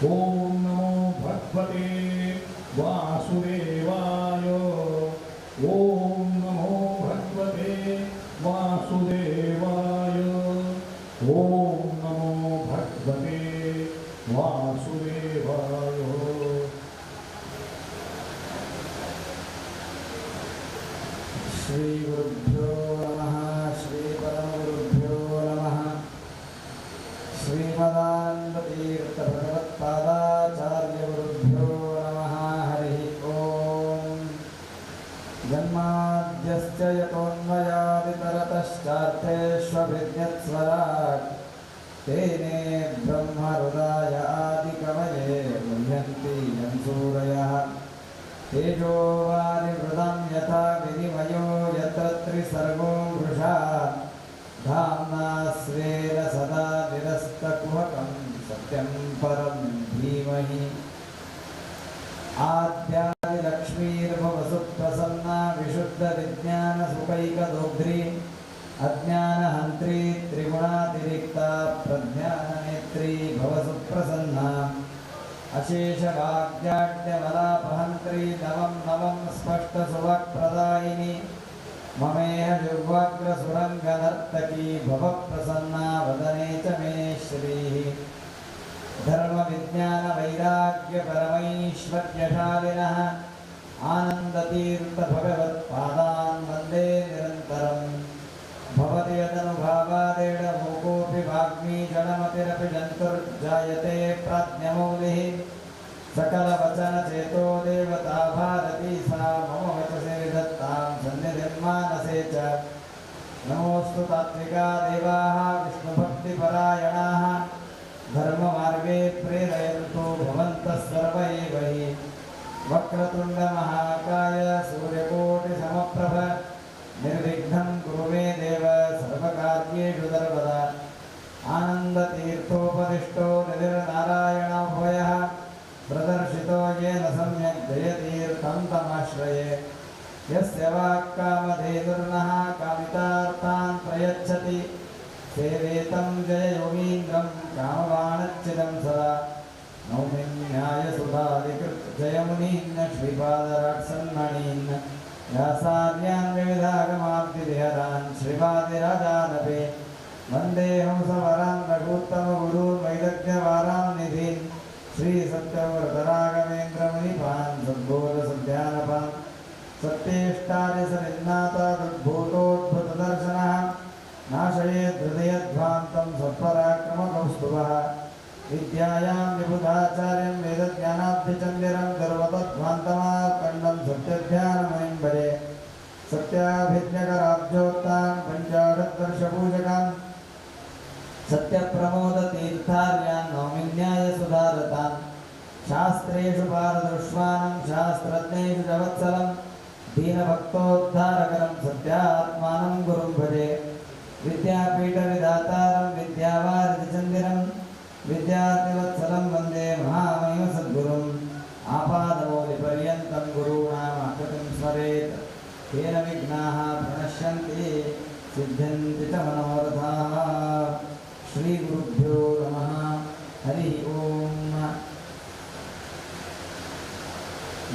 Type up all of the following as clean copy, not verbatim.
ओम नमो भगवते वासुदेवाय। ओम नमो भगवते वासुदेवाय। ओम नमो भगवते वासुदेवाय। श्री गुरुभ्यो नमः। श्री परमगुरुभ्यो नमः। श्रीमदानंदतीर्थ भगवत्पादाचार्यगुरुभ्यो नमः। हरि ओम। जन्माद्यस्य यतोऽन्वयादितरतश्चार्थेष्वभिज्ञस्वराट् तेने ब्रह्महृदाय आदिकवये मुह्यन्ति यं तेजो वारिवृदं यथा विनिमयो यत्र त्रिसर्गो वृषा धाम्ना स्वेन सदा निरस्तकुहकं सत्यं परं धीमहि। आद्यादिलक्ष्मीर्भवसुप्रसन्ना विशुद्धविज्ञानसुखैकदोग्ध्री अज्ञानहन्त्री त्रिगुणातिरिक्ता प्रज्ञाननेत्री भवसुप्रसन्ना अशेषभाग्याढ्यमलापहन्त्री नवं नवं स्पष्टसुवक्प्रदायिनी ममेह युग्वाग्रसुरङ्गनर्तकी भवप्रसन्ना वदने च मे श्रीः। धर्मविज्ञानवैराग्यपरमैश्वर्यशालिनः आनन्दतीर्थभगवत्पादान् वन्दे निरन्तरम्। भवति यदनुभावादेडमूकोऽपि वाग्मी जडमतिरपि जन्तुर्जायते प्राज्ञमौलिः सकलवचनचेतो देवता भारती सा मम वचसे विधत्तां सन्निधिं मानसे च। नमोऽस्तु तात्विका देवाः विष्णुभक्तिपरायणाः धर्ममार्गे प्रेरयन्तु भवन्तः सर्व एव हि। वक्रतुण्डमहाकाय सूर्यकोटिसमप्रभ निर्विघ्नं कुरु मे देव सर्वकार्येषु सर्वदा। आनन्दतीर्थोपदिष्टो निधिर्नारायणोभयः प्रदर्शितो येन सम्यक् जयतीर्थं तमाश्रये। यस्य वाक्कामधेनुर्नः कामितार्थान् प्रयच्छति सेवेतं जययोगीन्द्रं कामवाणच्चिदं सदा। नौमिन्यायसुधादिकृत् जयमुनीन् श्रीपादराट्सन्मणीन् व्यासार्यान् विविधागमाब्धिविहरान् श्रीपादिराजानपि वन्दे हंसवरान् रघुत्तमगुरून् वैदग्ध्यवारान् निधीन् श्रीसत्यव्रतराघवेन्द्रमुनिपान् सद्बोधसद्ध्यानपान् सत्येष्टादिसनिन्नाथादुद्भूतोद्भुतदर्शनः नाशयेत् हृदयध्वान्तं सत्पराक्रमकौस्तुभः। विद्यायां विबुधाचार्यं वेदज्ञानाब्धिचन्दिरं गर्वतध्वान्तमार्कण्डं सत्यध्यानमुनिं भजे। सत्याभिज्ञकराब्जोत्तान् पञ्चाशद्वर्षपूजकान् सत्यप्रमोदतीर्थार्यान् नौमिन्यायसुधारतान्। शास्त्रेषु पारदृष्वानं शास्त्रज्ञेषु च वत्सलं दीनभक्तोद्धारकरं सत्यात्मानं गुरुं भजे। विद्यापीठविधातारं विद्यावारिधिचन्दिरं विद्यार्थिवत्सलं वन्दे महामहिमसद्गुरुम्। आपादमौलिपर्यन्तं गुरूणामाकृतिं स्मरेत् तेन विघ्नाः प्रणश्यन्ति सिद्ध्यन्ति च मनोरथाः। श्रीगुरुभ्यो नमः। हरि ओम।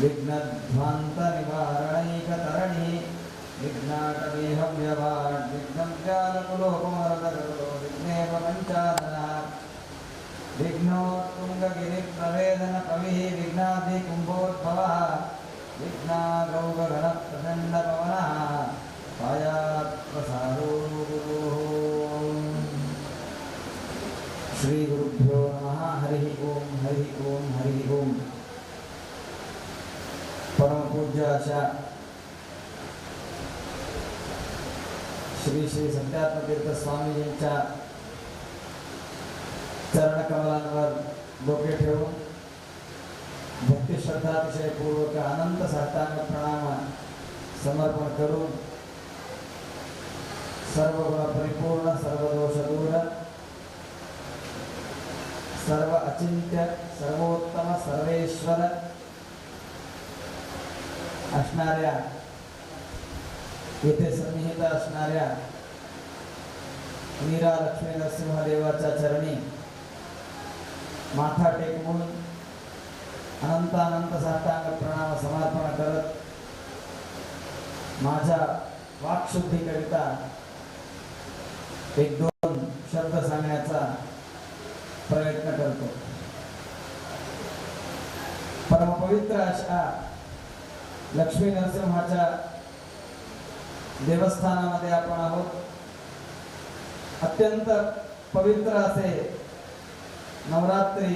विघ्नध्वान्तनिवारणैकतरणि विघ्नाटवीहव्यवाड् विघ्नं ज्ञानकुलोपमरदरुलो विघ्नेव पञ्चाननः विघ्नोत्तुङ्गगिरिप्रवेदनकविः विघ्नादिकुम्भोद्भवः विघ्नाद्रौगगणप्रचण्डपवनः पायात्प्रसादो गुरुः। श्रीगुरुभ्यो नमः। हरि ओम। हरि ओम। हरि ओम। परमपूज्य अशा श्री श्री सत्यात्मतीर्थ स्वामीजींच्या चरणकमलांवर डोके ठेवून भक्ती श्रद्धातिशयपूर्वक अनंत साष्टांग प्रणाम समर्पण करून सर्व गुण परिपूर्ण सर्व दोष दूर सर्व अचिंत्य सर्वोत्तम सर्वेश्वर असणाऱ्या येथे सन्निहित असणाऱ्या मीरा लक्ष्मी नरसिंहदेवाच्या चरणी माथा टेकवून अनंत अनंत साष्टांग प्रणाम समर्पण करत माझ्या वाक्शुद्धीकरिता एक दोन शब्द सांगण्याचा प्रयत्न करतो. परमपवित्र अशा लक्ष्मी नरसिंहाच्या देवस्थानामध्ये आपण आहोत. अत्यंत पवित्र असे नवरात्री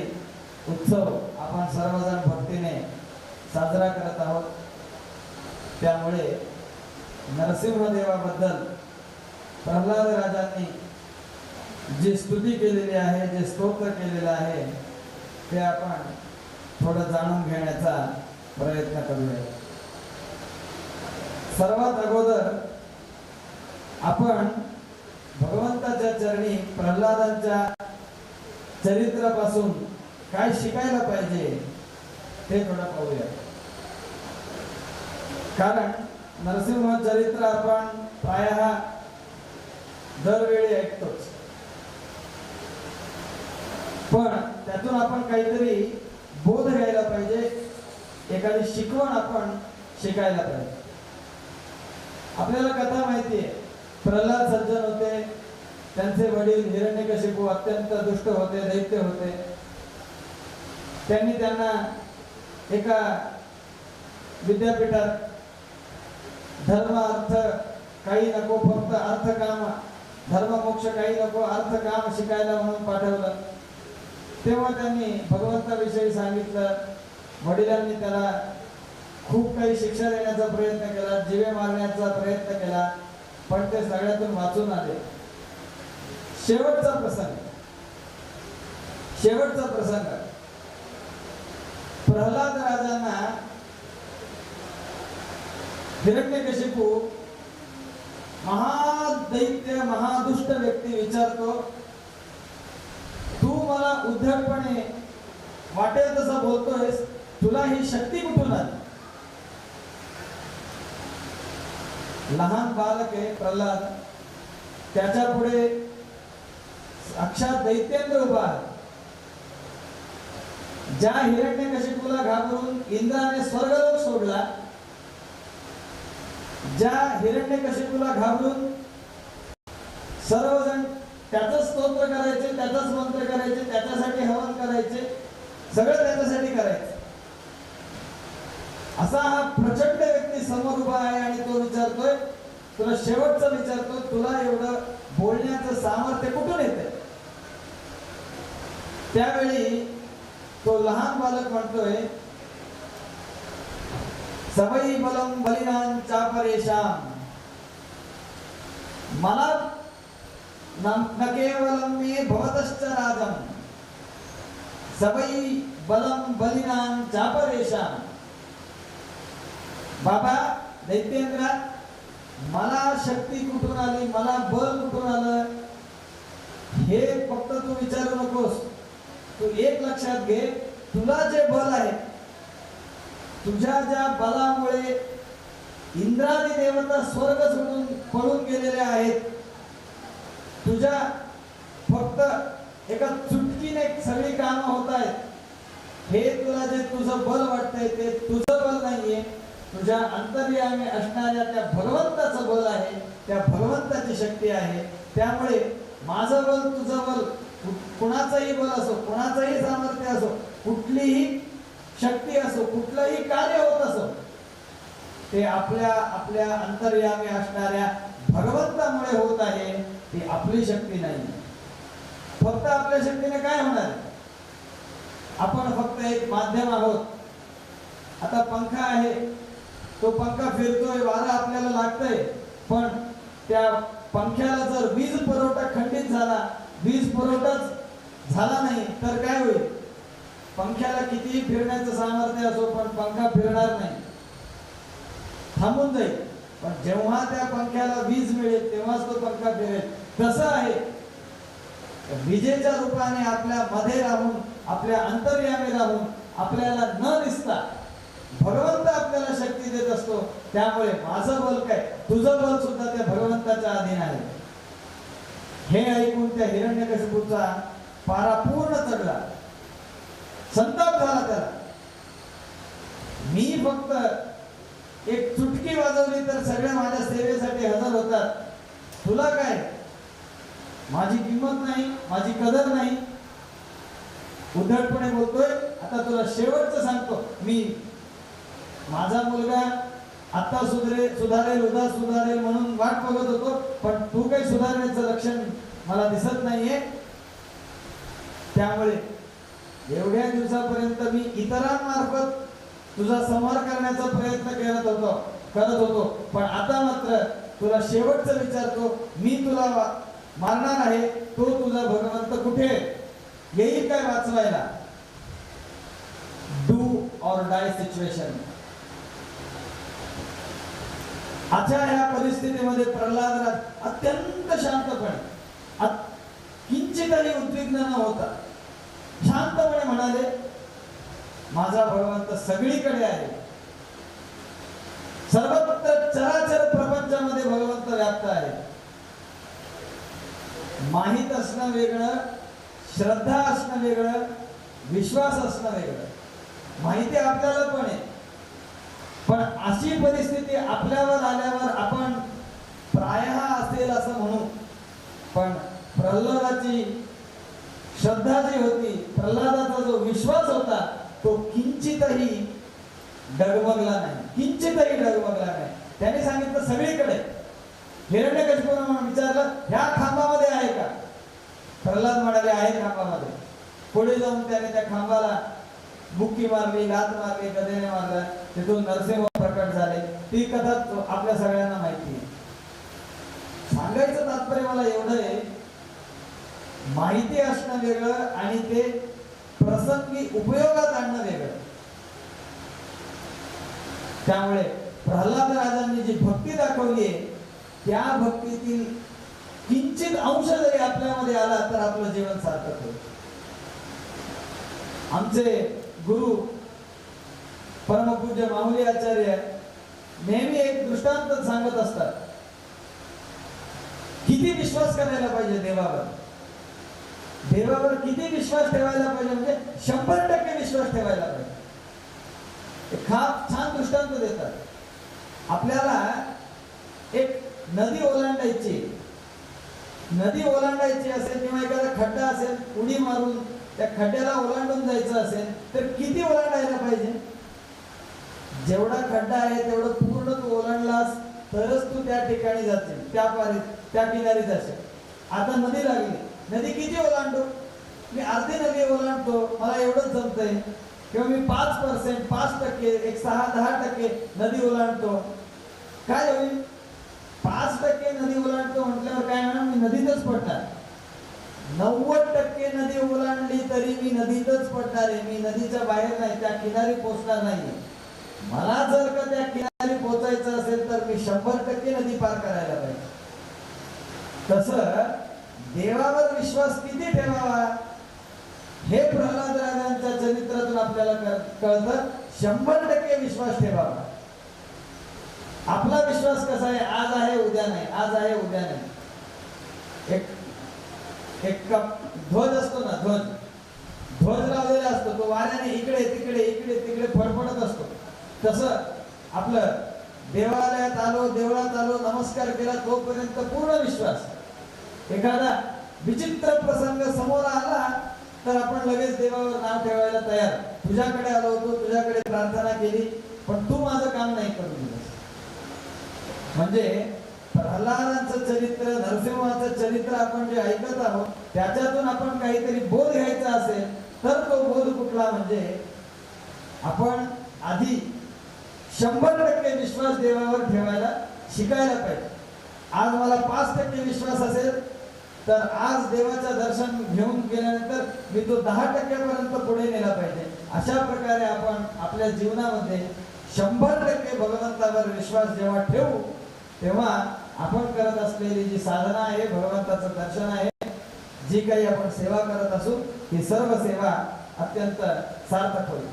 उत्सव आपण सर्वजण भक्तीने साजरा करत आहोत. त्यामुळे नरसिंहदेवाबद्दल प्रल्हाद राजांनी जी स्तुती केलेली आहे, जे स्तोत्र केलेलं आहे, ते आपण थोडं जाणून घेण्याचा प्रयत्न करूया. सर्वात अगोदर आपण भगवंताच्या चरणी प्रल्हादांच्या चरित्रापासून काय शिकायला पाहिजे ते थोडं पाहूया. कारण नरसिंह चरित्र आपण प्रायः दरवेळी ऐकतोच, पण त्यातून आपण काहीतरी बोध घ्यायला पाहिजे, एखादी शिकवण आपण शिकायला पाहिजे. आपल्याला कथा माहिती आहे, प्रल्हाद सज्जन होते, त्यांचे वडील हिरण्यकशिपू अत्यंत दुष्ट होते, दैत्य होते. त्यांनी त्यांना एका विद्यापीठात धर्म अर्थ काही नको, फक्त अर्थ काम, धर्म मोक्ष काही नको, अर्थ काम शिकायला म्हणून पाठवलं. तेव्हा त्यांनी भगवंताविषयी सांगितलं. वडिलांनी त्याला खूप काही शिक्षा देण्याचा प्रयत्न केला, जीवे मारण्याचा प्रयत्न केला, पण ते सगळ्यातून वाचून आले. शेवटचा प्रसंग प्रल्हाद राजांना हिरण्यकशिपू महादैत्य महादुष्ट व्यक्ती विचारतो, तू मला उद्धटपणे वाटेल तसं बोलतोयस, तुला ही शक्ती कुठून आली? लहान बालक आहे प्रल्हाद, त्याच्या पुढे साक्षात दैत्येंद्र उभा आहे. ज्या हिरण्यकशिपूला घाबरून इंद्राने स्वर्गलोक सोडला, ज्या हिरण्यकशिपूला घाबरून सर्वजण त्याचंच स्तोत्र करायचे, त्याचाच मंत्र करायचे, त्याच्यासाठी हवन करायचे, सगळं त्याच्यासाठी करायचं, असा हा प्रचंड व्यक्ती समोर उभा आहे आणि तो विचारतोय, तुला शेवटचं विचारतो, तुला एवढं बोलण्याचं सामर्थ्य कुठून येते? त्यावेळी तो लहान बालक म्हणतोय, सवई बलम बलिनां चापरेशाम, मला न केवलम मे भवतश्च राजम, सवई बलम बलिनां चापरेशाम. बाबा दैत्येंद्रा, मला शक्ती कुठून आली, मला बल कुठून आलं, हे फक्त तू विचारू नकोस. तू एक लक्षात घे, तुला जे बल आहे, तुझ्या ज्या बलामुळे इंद्रादी देवता स्वर्ग सोडून पळून गेलेले आहेत, तुझ्या फक्त एका चुटकीने सगळी कामं होत आहेत, हे तुला जे तुझं बल वाटतंय ते तुझं बल नाहीये, तुझ्या अंतर्यामी असणाऱ्या त्या भगवंताचं बल आहे, त्या भगवंताची शक्ती आहे. त्यामुळे माझं बल, तुझं बल, कुणाचंही बल असो, कुणाचंही सामर्थ्य असो, कुठलीही शक्ती असो, कुठलंही कार्य होत असो, ते आपल्या आपल्या अंतर्यामी असणाऱ्या भगवंतामुळे होत आहे. ती आपली शक्ती नाही. फक्त आपल्या शक्तीने काय होणार? आपण फक्त एक माध्यम आहोत. आता पंखा आहे, तो पंखा फिरतोय, वारा आपल्याला लागतंय, पण त्या पंख्याला जर वीज पुरवठा खंडित झाला, वीज पुरवठाच झाला नाही तर काय होईल? पंख्याला कितीही फिरण्याचं सामर्थ्य असो, पण पंखा फिरणार नाही, थांबून जाईल. पण जेव्हा त्या पंख्याला वीज मिळेल तेव्हाच तो पंखा फिरेल. तसं आहे, विजेच्या रूपाने आपल्या मध्ये राहून, आपल्या अंतर्यामी राहून, आपल्याला न दिसता भगवंत आपल्याला शक्ती देत असतो. त्यामुळे माझं बल काय, तुझं बल सुद्धा त्या भगवंताच्या अधीन आहे. हे ऐकून त्या हिरण्यकशिपूचा पारा पूर्ण चढला, संताप झाला त्याला. फक्त एक चुटकी वाजवली तर सगळ्या माझ्या सेवेसाठी हजर होतात. तुला काय, माझी किंमत नाही, माझी कदर नाही. उद्धटपणे बोलतोय. आता तुला शेवटचं सांगतो, मी माझा मुलगा आता सुधारेल उद्या सुधारेल म्हणून वाट बघत होतो, पण तू काही सुधारण्याचं लक्षण मला दिसत नाहीये. त्यामुळे एवढ्या दिवसापर्यंत मी इतरांमार्फत तुझा संहार करण्याचा प्रयत्न करत होतो, पण आता मात्र तुला शेवटचं विचारतो, मी तुला मारणार आहे, तो तुझा भगवंत कुठे येईल काय वाचवायला? Do or die situation. अशा ह्या परिस्थितीमध्ये प्रल्हाद अत्यंत शांतपणे, किंचितही उद्विग्न न होता शांतपणे म्हणाले, माझा भगवंत सगळीकडे आहे. सर्वत्र चराचर प्रपंचामध्ये भगवंत व्याप्त आहे. माहित असणं वेगळं, श्रद्धा असणं वेगळं, विश्वास असणं वेगळं. माहिती आपल्याला पण आहे, पण अशी परिस्थिती आपल्यावर आल्यावर आपण प्रायः असेल असं म्हणू, पण प्रल्हादाची श्रद्धा जी होती, प्रल्हादाचा जो विश्वास होता, तो किंचितही डगमगला नाही, किंचितही डगमगला नाही. त्याने सांगितलं सगळीकडे. हिरण्यकशिपूने विचारलं, ह्या खांबामध्ये आहे का? प्रल्हाद म्हणाले, आहे खांबामध्ये. पुढे जाऊन त्याने त्या खांबाला बुक्की मारली, लात मारली, गदेने मारला, तिथून नरसिंह प्रकट झाले. ती कथा आपल्या सगळ्यांना माहिती आहे. सांगायचं तात्पर्य मला एवढं आहे, माहिती असणं वेगळं आणि ते प्रसंगी उपयोगात आणणं वेगळं. त्यामुळे प्रल्हाद राजांनी जी भक्ती दाखवली आहे, त्या भक्तीतील किंचित अंश जरी आपल्यामध्ये आला तर आपलं जीवन सार्थक होईल. आमचे गुरु परमपूज्य माहुली आचार्य नेहमी एक दृष्टांत सांगत असतात. किती विश्वास करायला पाहिजे देवावर, देवावर किती विश्वास ठेवायला पाहिजे, म्हणजे 100% विश्वास ठेवायला पाहिजे. छान दृष्टांत देतात. आपल्याला एक नदी ओलांडायची असेल किंवा एखादा खड्डा असेल, उडी मारून त्या खड्ड्याला ओलांडून जायचं असेल तर किती ओलांडायला पाहिजे? जेवढा खड्डा आहे तेवढं पूर्ण तू ओलांडलास तरच तू त्या ठिकाणी जाशील, त्या किनारी जाशील. आता नदी लागली, नदी किती ओलांडू? मी अर्धी नदी ओलांडतो, मला एवढंच जमतंय. किंवा मी 5%, 5%, 6-10% नदी ओलांडतो, काय होईल? 5% नदी ओलांडतो म्हटल्यावर काय म्हणा, मी नदीतच पडणार. 90% नदी ओलांडली तरी मी नदीतच पडणार आहे. मी नदीच्या बाहेर नाही, त्या किनारी पोहोचणार नाही. मला जर का त्या किनारी पोहोचायचं असेल तर मी 100% नदी पार करायला पाहिजे. तसं देवावर विश्वास किती ठेवावा हे प्रल्हाद राजांच्या चरित्रातून आपल्याला कळतं. 100% विश्वास ठेवावा. आपला विश्वास कसा आहे? आज आहे उद्या नाही, आज आहे उद्या नाही. एक ध्वज असतो ना, ध्वज लावलेला असतो, तो वाऱ्याने इकडे तिकडे फडफडत असतो. तसं आपलं देवालयात आलो, देवळात आलो, नमस्कार केला, तोपर्यंत पूर्ण विश्वास. एखादा विचित्र प्रसंग समोर आला तर आपण लगेच देवावर नाव ठेवायला तयार. तुझ्याकडे आलो होतो, तुझ्याकडे प्रार्थना केली, पण तू माझं काम नाही करून दिलंस. म्हणजे प्रल्हादांचं चरित्र, नरसिंहाचं चरित्र आपण जे ऐकत आहोत त्याच्यातून आपण काहीतरी बोध घ्यायचा असेल तर तो बोध कुठला? म्हणजे आपण आधी 100% विश्वास देवावर ठेवायला शिकायला पाहिजे. आज मला 5% विश्वास असेल तर आज देवाचं दर्शन घेऊन गेल्यानंतर मी तो 10% पर्यंत पुढे नेला पाहिजे. अशा प्रकारे आपण आपल्या जीवनामध्ये 100% भगवंतावर विश्वास जेव्हा ठेवू तेव्हा आपण करत असलेली जी साधना आहे, भगवंताचं दर्शन आहे, जी काही आपण सेवा करत असू ती सर्व सेवा अत्यंत सार्थक होईल.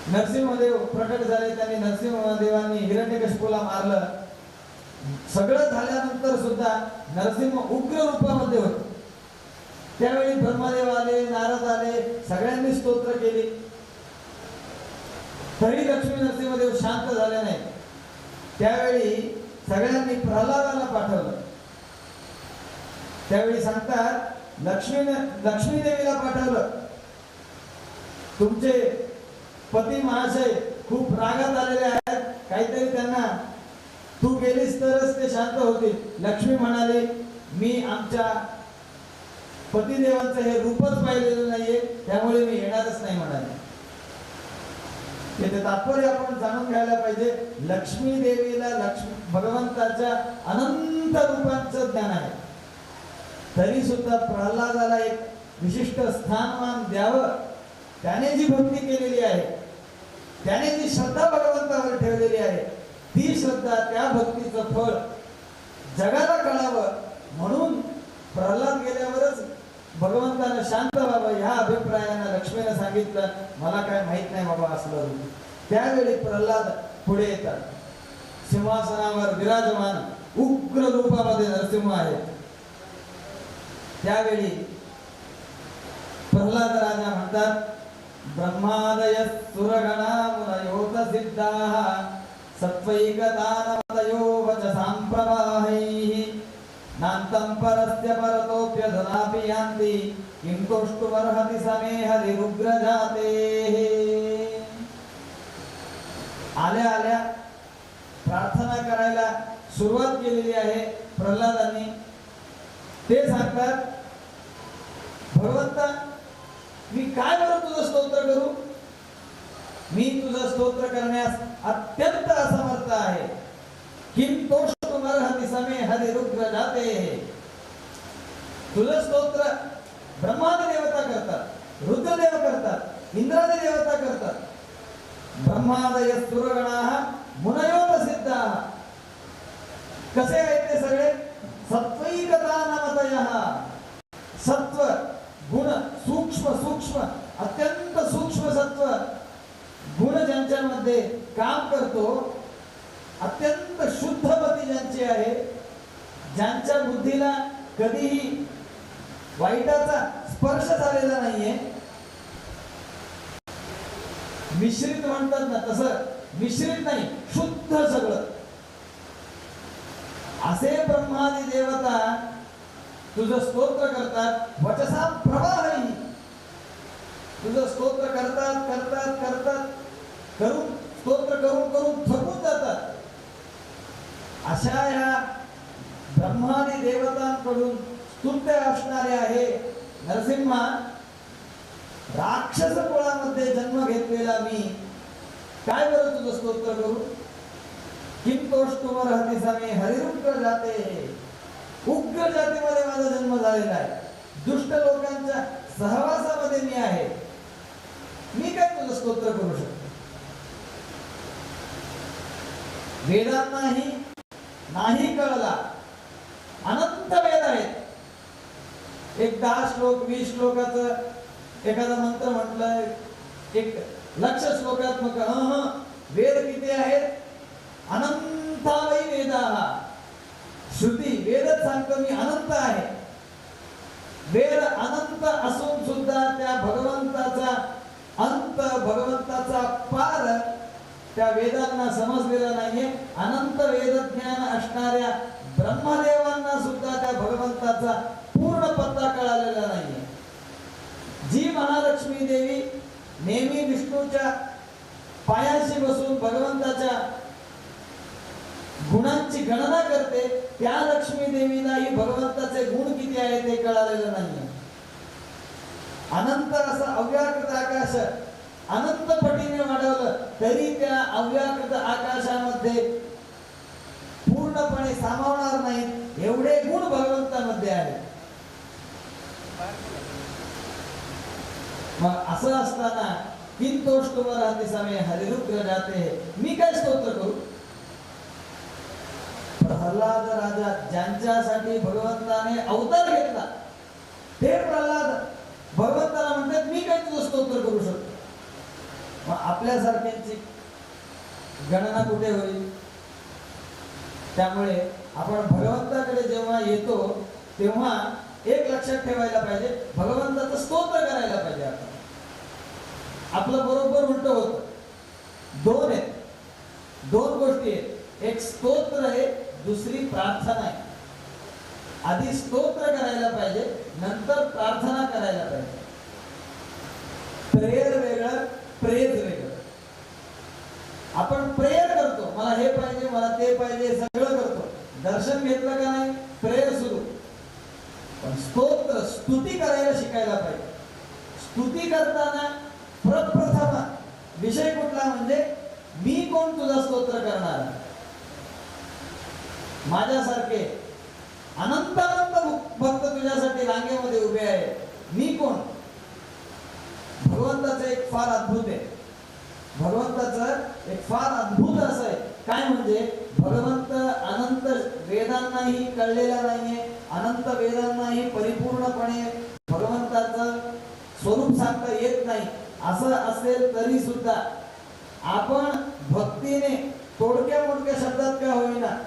नरसिंहदेव प्रकट झाले, त्यांनी नरसिंहदेवांनी हिरण्यकशिपूला मारलं. सगळं झाल्यानंतर सुद्धा नरसिंह उग्र रूपामध्ये होते. त्यावेळी ब्रह्मदेव आले, नारद आले, सगळ्यांनी स्तोत्र केली. तरी लक्ष्मी नरसिंहदेव शांत झाले नाही. त्यावेळी सगळ्यांनी प्रल्हादाला पाठवलं. त्यावेळी सांगतात लक्ष्मी देवीला पाठवलं. तुमचे पती महाशय खूप रागात आलेले आहेत, काहीतरी त्यांना तू गेलीस तरच ते शांत होतील. लक्ष्मी म्हणाले मी आमच्या पतिदेवांचं हे रूपच पाहिलेलं नाहीये, त्यामुळे मी येणारच नाही म्हणाले. ते तात्पर्य आपण जाणून घ्यायला पाहिजे. लक्ष्मी देवीला भगवंताच्या अनंत रूपांचं ज्ञान आहे. तरी सुद्धा प्रल्हादाला एक विशिष्ट स्थानमान द्यावं. त्याने जी भक्ती केलेली आहे, त्याने जी श्रद्धा भगवंतावर ठेवलेली आहे, ती श्रद्धा त्या भक्तीचं फळ जगाला कळावं म्हणून प्रल्हाद गेल्यावरच भगवंतानं शांत व्हावं ह्या अभिप्रायानं लक्ष्मीने सांगितलं मला काय माहित नाही बाबा असलं. त्यावेळी प्रल्हाद पुढे येतात. सिंहासनावर विराजमान उग्र रूपामध्ये नरसिंह आहे. त्यावेळी प्रल्हाद राजा म्हणतात ब्रह्मादय सुरगणा मुनयोत सिद्धाः सत्वैकदानमतयो वचसां प्रवाहैः नान्तं परस्य परतोऽप्यधनापि यान्ति किं तोष्टुमर्हति समे हरिरुग्रजातेः. आल्या आल्या प्रार्थना करायला सुरुवात केलेली आहे प्रल्हादांनी. ते सांगतात भगवंता मी काय बरं तुझं स्तोत्र करू. मी तुझं स्तोत्र करण्यास अत्यंत असमर्थ आहे. किम तोष्टुमर्हति समे हरिरुग्र जाते. तुझं स्तोत्र ब्रह्मादी देवता करतात, रुद्रदेव करतात, इंद्रादी देवता करतात. ब्रह्मादय सुरगणाः मुनयोत सिद्धाः. कसे आहेत ते सगळे सत्वैकदानमतयः. सत्व गुण सूक्ष्म सूक्ष्म अत्यंत सूक्ष्म सत्व गुण ज्यांच्यामध्ये काम करतो, अत्यंत शुद्ध मती ज्यांची आहे, ज्यांच्या बुद्धीला कधीही वाईटाचा स्पर्श झालेला नाहीये, मिश्रित म्हणतात ना तसं मिश्रित नाही, शुद्ध सगळं, असे ब्रह्मादी देवता तुझं स्तोत्र करतात. वचसा प्रवाहही. तुझं स्तोत्र करतात करतात करतात करून स्तोत्र करून करून थकून जातात. अशा या ब्रह्मादी देवतांकडून स्तुत्य असणारे आहे नरसिंहा. राक्षस कुळामध्ये जन्म घेतलेला मी काय बरं तुझं स्तोत्र करू. किम तोष्टुमर्हति समे हरिरुग्र जाते. उग्र जातीमध्ये माझा जन्म झालेला आहे. दुष्ट लोकांच्या सहवासामध्ये मी आहे. मी काय तुझं स्तोत्र करू शकतो. वेदांनाही नाही कळला. अनंत वेद आहेत. एक 10 श्लोक 20 श्लोकाचं एखादा मंत्र म्हटलंय, एक 1,00,000 श्लोकात्मक. वेद किती आहेत. अनंतावै वेदाः. श्रुती वेदच सांगतो मी अनंत आहे. वेद अनंत असून सुद्धा त्या भगवंताचा अंत, भगवंताचा पार त्या वेदांना समजलेला नाहीये. अनंत वेदज्ञान असणाऱ्या ब्रह्मदेवांना सुद्धा त्या भगवंताचा पूर्ण पत्ता कळालेला नाहीये. जी महालक्ष्मी देवी नेहमी विष्णूच्या पायाशी बसून भगवंताच्या गुणांची गणना करते, त्या लक्ष्मी देवीलाही भगवंताचे गुण किती आहे ते कळालेलं नाही. अनंत असं अव्याकृत आकाश अनंत पटीने वाढवलं तरी त्या अव्याकृत आकाशामध्ये पूर्णपणे सामावणार नाही एवढे गुण भगवंतामध्ये आहेत. मग असं असताना किम तोष्टुमर्हति समे हरिरुग्र जाते. मी काय स्तोत्र करू. प्रल्हाद राजा ज्यांच्यासाठी भगवंताने अवतार घेतला ते प्रल्हाद भगवंताला म्हणतात मी काय तुझं स्तोत्र करू शकतो. मग आपल्यासारख्यांची गणना कुठे होईल. त्यामुळे आपण भगवंताकडे जेव्हा येतो तेव्हा एक लक्षात ठेवायला पाहिजे, भगवंताचं स्तोत्र करायला पाहिजे. आपण आपलं बरोबर उलट होतं. एक स्तोत्र आहे, दुसरी प्रार्थना आहे. आधी स्तोत्र करायला पाहिजे, नंतर प्रार्थना करायला पाहिजे. प्रेयर वेगळं, प्रेज वेगळं. आपण प्रेयर करतो, मला हे पाहिजे, मला ते पाहिजे, सगळं करतो. दर्शन घेतलं का नाही, प्रेयर सुरू. पण स्तोत्र, स्तुती करायला शिकायला पाहिजे. स्तुती करताना प्रप्रथम विषय कुठला म्हणजे मी कोण तुझा स्तोत्र करणार. माझ्यासारखे अनंत अनंत भक्त तुझ्यासाठी रांगेमध्ये उभे आहे, मी कोण. भगवंताचं एक फार अद्भुत आहे. भगवंताचं एक फार अद्भुत असं आहे. काय म्हणजे भगवंत अनंत वेदांनाही कळलेला नाहीये, अनंत वेदांनाही परिपूर्णपणे भगवंताचं स्वरूप सांगता येत नाही. असं असेल तरी सुद्धा आपण भक्तीने थोडक्या मोठ्या शब्दात का होईना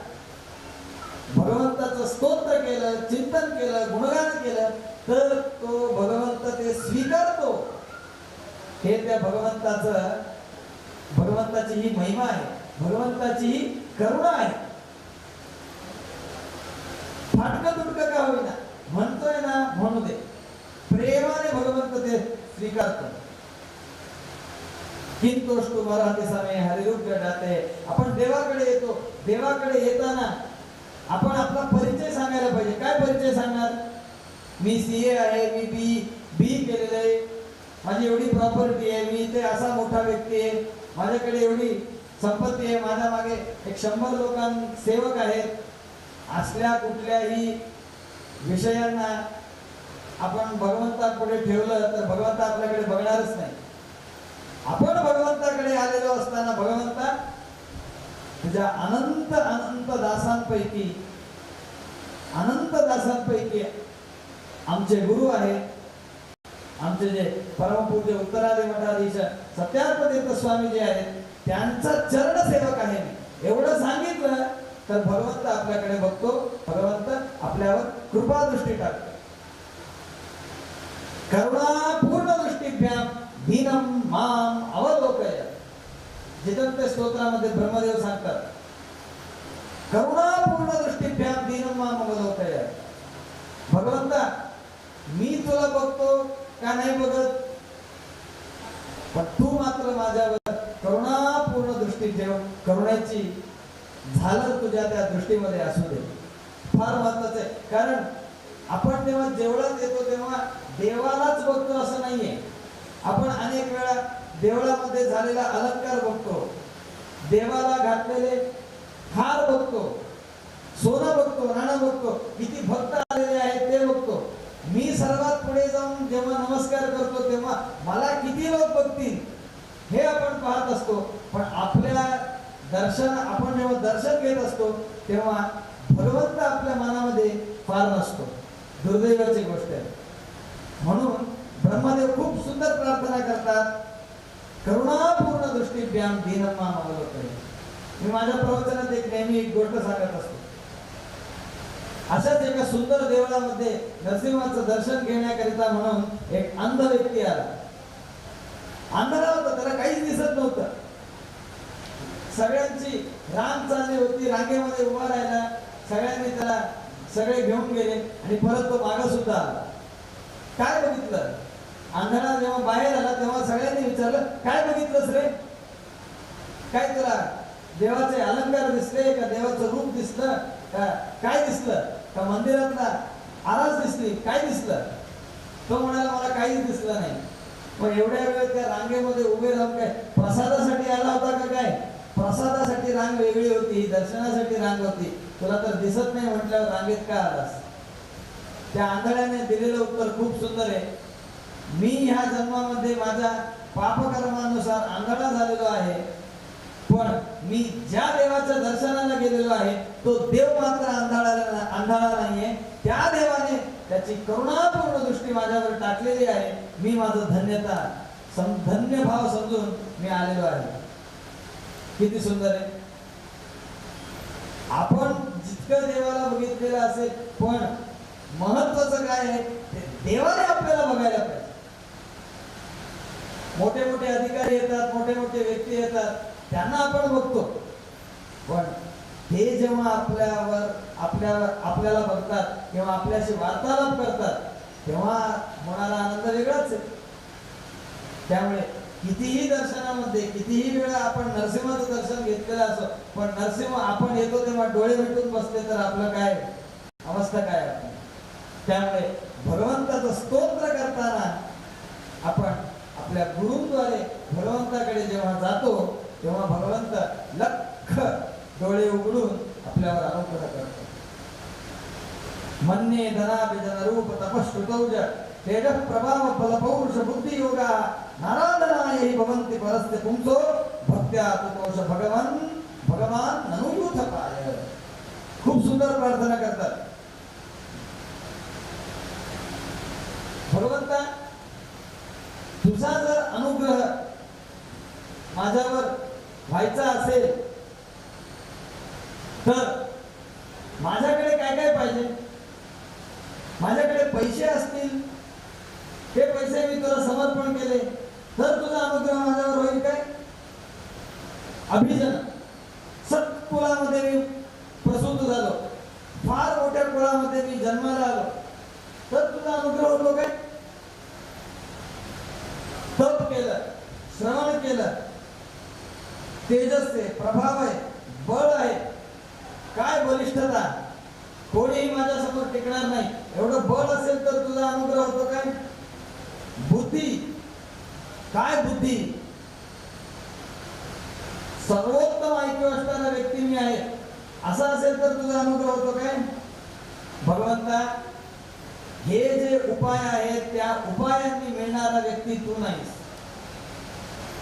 भगवंताचं स्तोत्र केलं, चिंतन केलं, गुणगान केलं तर तो भगवंत ते स्वीकारतो. हे त्या भगवंताची ही महिमा आहे, भगवंताची ही करुणा आहे. फाटकं तुटकं का होईना म्हणतोय ना, म्हणू दे. प्रेमाने भगवंत ते स्वीकारतो. किंतोष्टु मराठी समय हरिरूप जाते. आपण देवाकडे येतो, देवाकडे येताना आपण आपला परिचय सांगायला पाहिजे. काय परिचय सांगणार. मी सीए आहे, मी बी केलेलं आहे, माझी एवढी प्रॉपर्टी आहे, मी इथे असा मोठा व्यक्ती आहे, माझ्याकडे एवढी संपत्ती आहे, माझ्या मागे 100 सेवक आहेत. असल्या कुठल्याही विषयांना आपण भगवंतापुढे ठेवलं तर भगवंत आपल्याकडे बघणारच नाही. आपण भगवंताकडे आलेलो असताना भगवंता तुझ्या अनंत अनंत दासांपैकी आमचे गुरु आहेत, आमचे जे परमपूज्य उत्तरादी मठाधीश सत्यार्थतीर्थ स्वामी जे आहेत त्यांचा चरण सेवक आहे मी. एवढं सांगितलं तर भगवंत आपल्याकडे बघतो, भगवंत आपल्यावर कृपा दृष्टी टाकतो. करुणा पूर्ण दृष्टीभ्याम दीनम माम अवलोकय. जिथं स्तोत्रामध्ये ब्रह्मदेव सांगतात करुणा पूर्ण दृष्टीभ्याम दीनम माम अवलोकय. भगवंता मी तुला बघतो का नाही बघत, पण तू मात्र माझ्यावर करुणापूर्ण दृष्टी ठेव. करुण्याची झालर तुझ्या त्या दृष्टीमध्ये असू दे. फार महत्वाचं आहे. कारण आपण तेव्हा जेवढाच येतो तेव्हा देवालाच बघतो असं नाहीये. आपण अनेक वेळा देवळामध्ये झालेला अलंकार बघतो, देवाला घातलेले हार बघतो, सोनं बघतो, नाणं बघतो, किती भक्त आलेले आहेत ते बघतो. मी सर्वात पुढे जाऊन जेव्हा नमस्कार करतो तेव्हा मला किती लोक बघतील हे आपण पाहत असतो. पण आपल्या आपण जेव्हा दर्शन घेत असतो तेव्हा भगवंत आपल्या मनामध्ये फार नसतो. दुर्दैवाची गोष्ट आहे. म्हणून ब्रह्मदेव खूप सुंदर प्रार्थना करतात, करुणापूर्ण दृष्टीभ्याम दीनम माम अवलोकय. मी माझ्या प्रवचनात नेहमी एक गोष्ट सांगत असतो. अशाच एका सुंदर देवळामध्ये नरसिंहाचं दर्शन घेण्याकरिता म्हणून एक अंध व्यक्ती आला. अंधारा होता, त्याला काहीच दिसत नव्हतं. सगळ्यांची रांग चालली होती, रांगेमध्ये उभा राहिला. सगळ्यांनी त्याला सगळे घेऊन गेले आणि परत तो मागे सुद्धा आला. काय बघितलं. अंधारा जेव्हा बाहेर आला तेव्हा सगळ्यांनी विचारलं काय बघितलंस रे, काय तुला देवाचे अलंकार दिसले का, देवाचं रूप दिसलं का, काय दिसलं का, मंदिरातला आरास दिसली, काय दिसलं. तो म्हणाला मला काहीच दिसलं नाही. मग एवढ्या वेळ त्या रांगेमध्ये उभे राहून काय प्रसादासाठी आला होता का काय. प्रसादासाठी रांग वेगळी होती, दर्शनासाठी रांग होती. तुला तर दिसत नाही म्हटल्यावर रांगेत का आलास. त्या आंधळ्याने दिलेलं उत्तर खूप सुंदर आहे. मी ह्या जन्मामध्ये माझ्या पापकर्मानुसार आंधळा झालेलो आहे, पण मी ज्या देवाच्या दर्शनाला गेलेलो आहे तो देव मात्र आंधळा नाहीये. त्या देवाने त्याची करुणापूर्ण दृष्टी माझ्यावर टाकलेली आहे. मी माझं धन्य भाव समजून मी आलेलो आहे. किती सुंदर आहे. आपण जितकं देवाला बघितलेलं असेल, पण महत्वाचं काय आहे देवाने आपल्याला बघायला पाहिजे. मोठे मोठे अधिकारी येतात, मोठे मोठे व्यक्ती येतात, त्यांना आपण बघतो, पण हे जेव्हा आपल्याला बघतात किंवा आपल्याशी वार्तालाप करतात तेव्हा होणारा आनंद वेगळाच आहे. त्यामुळे कितीही दर्शनामध्ये कितीही वेळा आपण नरसिंहाचं दर्शन घेतलेलं असो, पण नरसिंह आपण येतो तेव्हा डोळे मिटून बसले तर आपलं काय अवस्था काय आहे. त्यामुळे भगवंताचं स्तोत्र करताना आपण आपल्या गुरूंद्वारे भगवंताकडे जेव्हा जातो तेव्हा भगवंत लख डोळे उघडून आपल्यावर अनुग्रह करतो. मन्ये धनाभिजन रूप तपश्रुतौज तेज प्रभाव बल पौरुष बुद्धी योगा नारायणाय भवन्ति परस्य पुंसो भक्त्या तुतोष भगवान ननुयूथ पाय. खूप सुंदर प्रार्थना करतात. भगवंता तुझा जर अनुग्रह माझ्यावर व्हायचा असेल तर माझ्याकडे काय काय पाहिजे. माझ्याकडे पैसे असतील, ते पैसे मी तुला समर्पण केले तर तुझा अनुग्रह माझ्यावर होईल काय. अभिजन सत्कुळामध्ये मी प्रसूत झालो, फार मोठ्या कुळामध्ये मी जन्माला आलो तर तुझा अनुग्रह होतो काय. तप केलं, श्रवण केलं, तेजस आहे, प्रभाव आहे, बळ आहे, काय बलिष्ठता, कोणीही माझ्या समोर टिकणार नाही एवढं बळ असेल तर तुझा अनुग्रह होतो काय. बुद्धी, काय बुद्धी, सर्वोत्तम ऐक्य असणारा व्यक्ती मी आहे असं असेल तर तुझा अनुग्रह होतो काय. भगवंता हे जे उपाय आहेत त्या उपायांनी मिळणारा व्यक्ती तू नाहीस.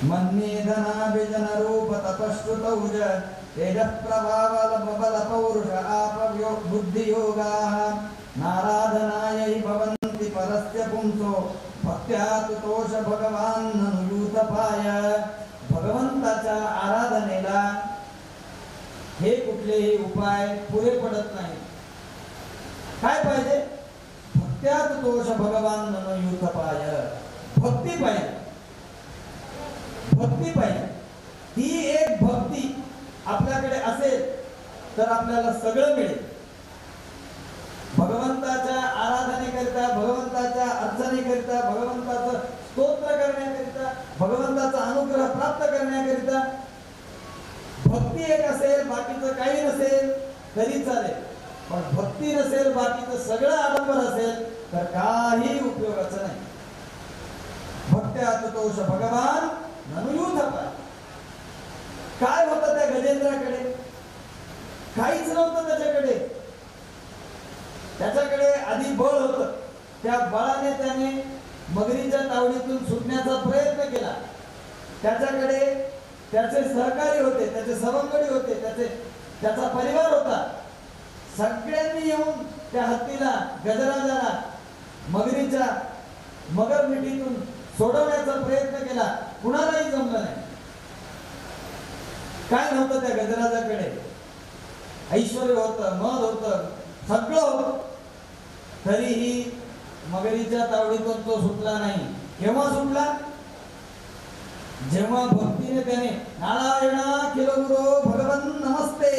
मन्ये धनाभिजन रूप तपश्रुतौज तेज प्रभाव बल पौरुष आपव्यो बुद्धि योगा नाराधनाय भवन्ति परस्य पुंसो भक्त्या तुतोष भगवान ननुयूथ पाय. भगवंताच्या आराधनेला हे कुठलेही उपाय पुरे पडत नाही. काय पाहिजे. भक्त्या तुतोष भगवान ननुयूथ पाय. भक्ती पाहिजे, भक्ती पाहिजे. ती एक भक्ती आपल्याकडे असेल तर आपल्याला सगळं मिळेल. भगवंताच्या आराधनेकरिता, भगवंताच्या अर्चनेकरिता, भगवंताचं स्तोत्र करण्याकरिता, भगवंताचा अनुग्रह प्राप्त करण्याकरिता भक्ती एक असेल, बाकीचं काही नसेल तरी चालेल. पण भक्ती नसेल, बाकीचं सगळं आडंबर असेल तर काही उपयोगाचं नाही. भक्त्या तुतोष भगवान ननुयूथ पाय. काय होतं त्या गजेंद्राकडे. काहीच नव्हतं त्याच्याकडे. त्याच्याकडे आधी बळ होतं. त्या बळाने त्याने मगरीच्या तावडीतून सुटण्याचा प्रयत्न केला. त्याच्याकडे त्याचे सहकारी होते, त्याचे सवंगडी होते, त्याचा परिवार होता. सगळ्यांनी येऊन त्या हत्तीला, गजराजाला मगरीच्या मगर मिठीतून सोडवण्याचा प्रयत्न केला. कुणालाही जमलं नाही. काय नव्हतं त्या गजराजाकडे. ऐश्वर्य होतं, मद होतं, सगळं होतं. तरीही मगरीच्या तावडीतून तो सुटला नाही. केव्हा सुटला. जेव्हा भक्तीने त्याने नारायणाखिल गुरो भगवन् नमस्ते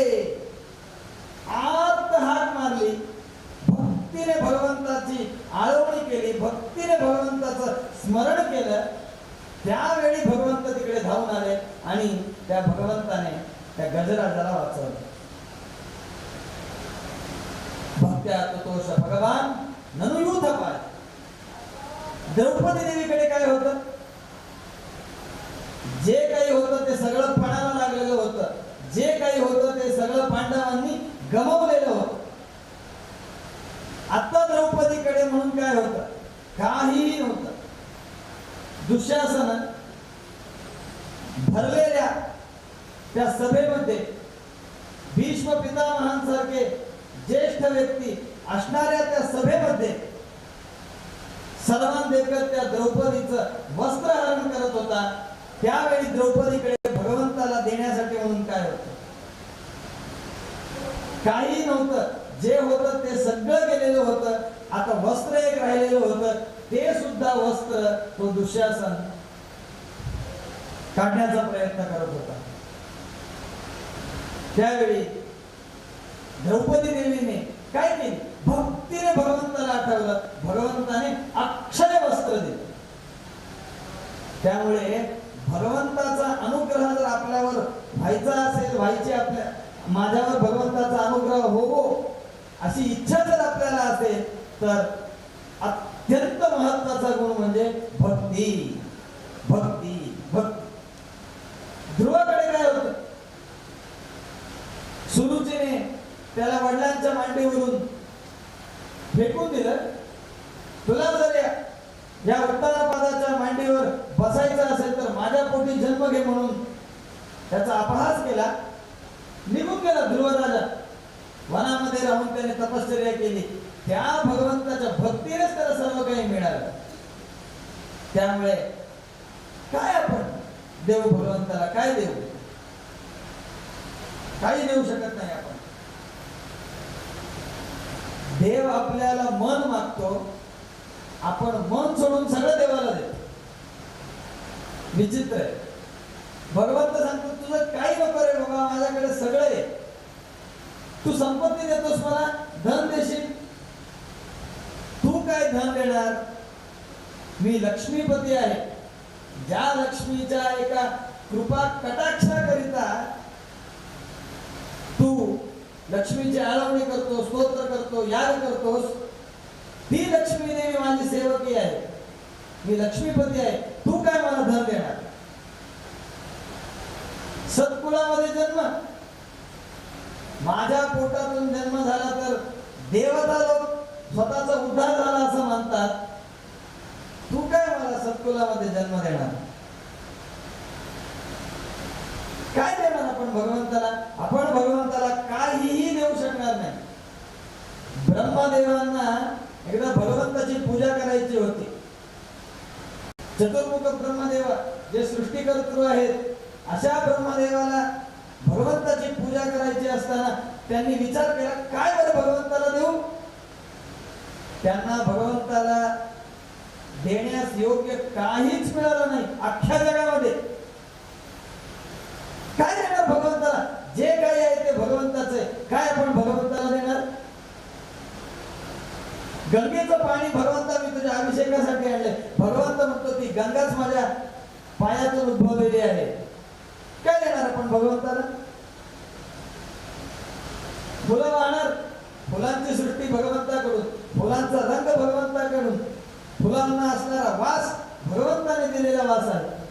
आर्त हाक मारली, भक्तीने भगवंताची आळवणी केली, भक्तीने भगवंताचं स्मरण केलं, त्यावेळी भगवंत तिकडे धावून आले आणि त्या भगवंताने त्या गजराजाला वाचवलं. भक्त्या तुतोष भगवान ननुयूथ पाय. द्रौपदी देवीकडे काय होतं. जे काही होतं ते सगळं पणाला लागलेलं होतं. जे काही होतं ते सगळं पांडवांनी गमावलेलं होतं. आता द्रौपदीकडे म्हणून काय होतं. काहीही नव्हतं. दुःशासन भरलेल्या त्या सभेमध्ये भीष्म पितामहांसारखे ज्येष्ठ व्यक्ती असणाऱ्या त्या सभेमध्ये सन्मान देकर त्या द्रौपदीचं वस्त्रहरण करत होता. त्यावेळी द्रौपदीकडे भगवंताला देण्यासाठी म्हणून काय होतं. काही नव्हतं. जे होतं ते सगळं गेलेलं होतं. आता वस्त्र एक राहिलेलं होतं. ते सुद्धा वस्त्र तो दुःशासन काढण्याचा प्रयत्न करत होता. त्यावेळी द्रौपदी देवीने काय केली? भक्तीने भगवंताला आठवलं, भगवंताने अक्षय वस्त्र दिले. त्यामुळे भगवंताचा अनुग्रह जर आपल्यावर व्हायचा असेल, माझ्यावर भगवंताचा अनुग्रह होवो अशी इच्छा जर आपल्याला असेल, तर अत्यंत महत्वाचा गुण म्हणजे भक्ती. भक्ती भक्ती. ध्रुवाकडे काय होतं? सुरुचीने त्याला वडिलांच्या मांडीवरून फेकून दिलं. तुला जर या उत्तानपादाच्या मांडीवर बसायचं असेल तर माझ्या पोटी जन्म घे म्हणून त्याचा अपहास केला. निघून गेला ध्रुवराजा. वनामध्ये राहून त्याने तपश्चर्या केली. त्या भगवंताच्या भक्तीनेच त्याला सर्व काही मिळालं. त्यामुळे काय आपण देऊ भगवंताला? काय देऊ? काही देऊ शकत नाही आपण. देव आपल्याला मन मागतो, आपण मन सोडून सगळं देवाला देतो. विचित्र आहे. भगवंत सांगतो तुझं काही नको रे बाबा, माझ्याकडे सगळं आहे. तू संपत्ती देतोस मला, धन देशील, तू काय धन देणार? मी लक्ष्मीपती आहे. ज्या लक्ष्मीच्या एका कृपा कटाक्षाकरिता तू लक्ष्मीची आळवणी करतो, स्तोत्र करतो, याग करतोस, ती लक्ष्मी देवी माझी सेवकी आहे. मी लक्ष्मीपती आहे. तू काय मला धन देणार? सत्कुलामध्ये जन्म, माझ्या पोटातून जन्म झाला तर देवता लोक स्वतःचा उद्धार झाला असं म्हणतात. तू काय मला सत्कुलामध्ये जन्म देणार? काय देणार आपण भगवंताला? आपण भगवंताला काहीही देऊ शकणार नाही. ब्रह्मदेवांना एकदा भगवंताची पूजा करायची होती. चतुर्मुख ब्रह्मदेव जे सृष्टीकर्तृ आहेत, अशा ब्रह्मदेवाला भगवंताची पूजा करायची असताना त्यांनी विचार केला, काय बरं भगवंताला देऊ? त्यांना भगवंताला देण्यास योग्य काहीच मिळालं नाही अख्ख्या जगामध्ये. काय देणार भगवंताला? जे काही आहे ते भगवंताचं आहे. काय आपण भगवंताला देणार? गंगेचं पाणी भगवंता मी तुझ्या अभिषेकासाठी आणले. भगवंत म्हणतो ती गंगाच माझ्या पायातून उद्भवलेली आहे. काय देणार आपण भगवंताला? फुलं वाहणार, फुलांची सृष्टी भगवंताकडून, फुलांचा रंग भगवंताकडून, फुलांना असणारा वास भगवंताने दिलेला वास आहे.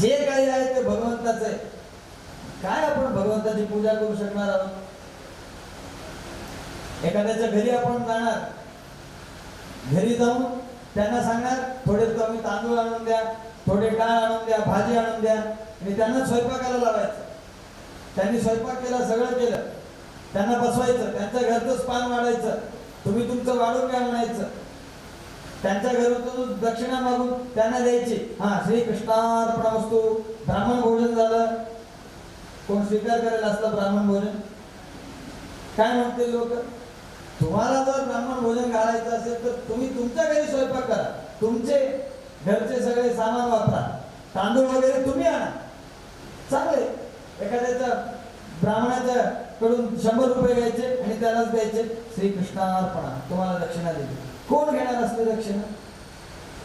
जे काही आहे ते भगवंताचं आहे. काय आपण भगवंताची पूजा करू शकणार आहोत? एखाद्याच्या घरी आपण जाणार, घरी जाऊन त्यांना सांगणार थोडे तुम्ही तांदूळ आणून द्या, थोडे डाळ आणून द्या, भाजी आणून द्या, आणि त्यांना स्वयंपाकाला लावायचं. त्यांनी स्वयंपाक केला, सगळं केलं, त्यांना बसवायचं, त्यांच्या घरचंच पान वाढायचं, तुम्ही तुमचं वाढून घ्या म्हणायचं, त्यांच्या घरातून दक्षिणा मागून त्यांना द्यायची. हा, श्री कृष्णार्पणमस्तु. ब्राह्मण भोजन झालं. कोण स्वीकार करेल असलं ब्राह्मण भोजन? काय म्हणते लोक? तुम्हाला जर ब्राह्मण भोजन घालायचं असेल तर तुम्ही तुमच्या घरी स्वयंपाक करा, तुमचे घरचे सगळे सामान वापरा, तांदूळ वगैरे तुम्ही आणा. चांगले. एखाद्याच्या ब्राह्मणाच्या कडून 100 रुपये घ्यायचे आणि त्यालाच द्यायचे, श्री कृष्णार्पणा, तुम्हाला दक्षिणा दिली. कोण घेणार असते दक्षिणा?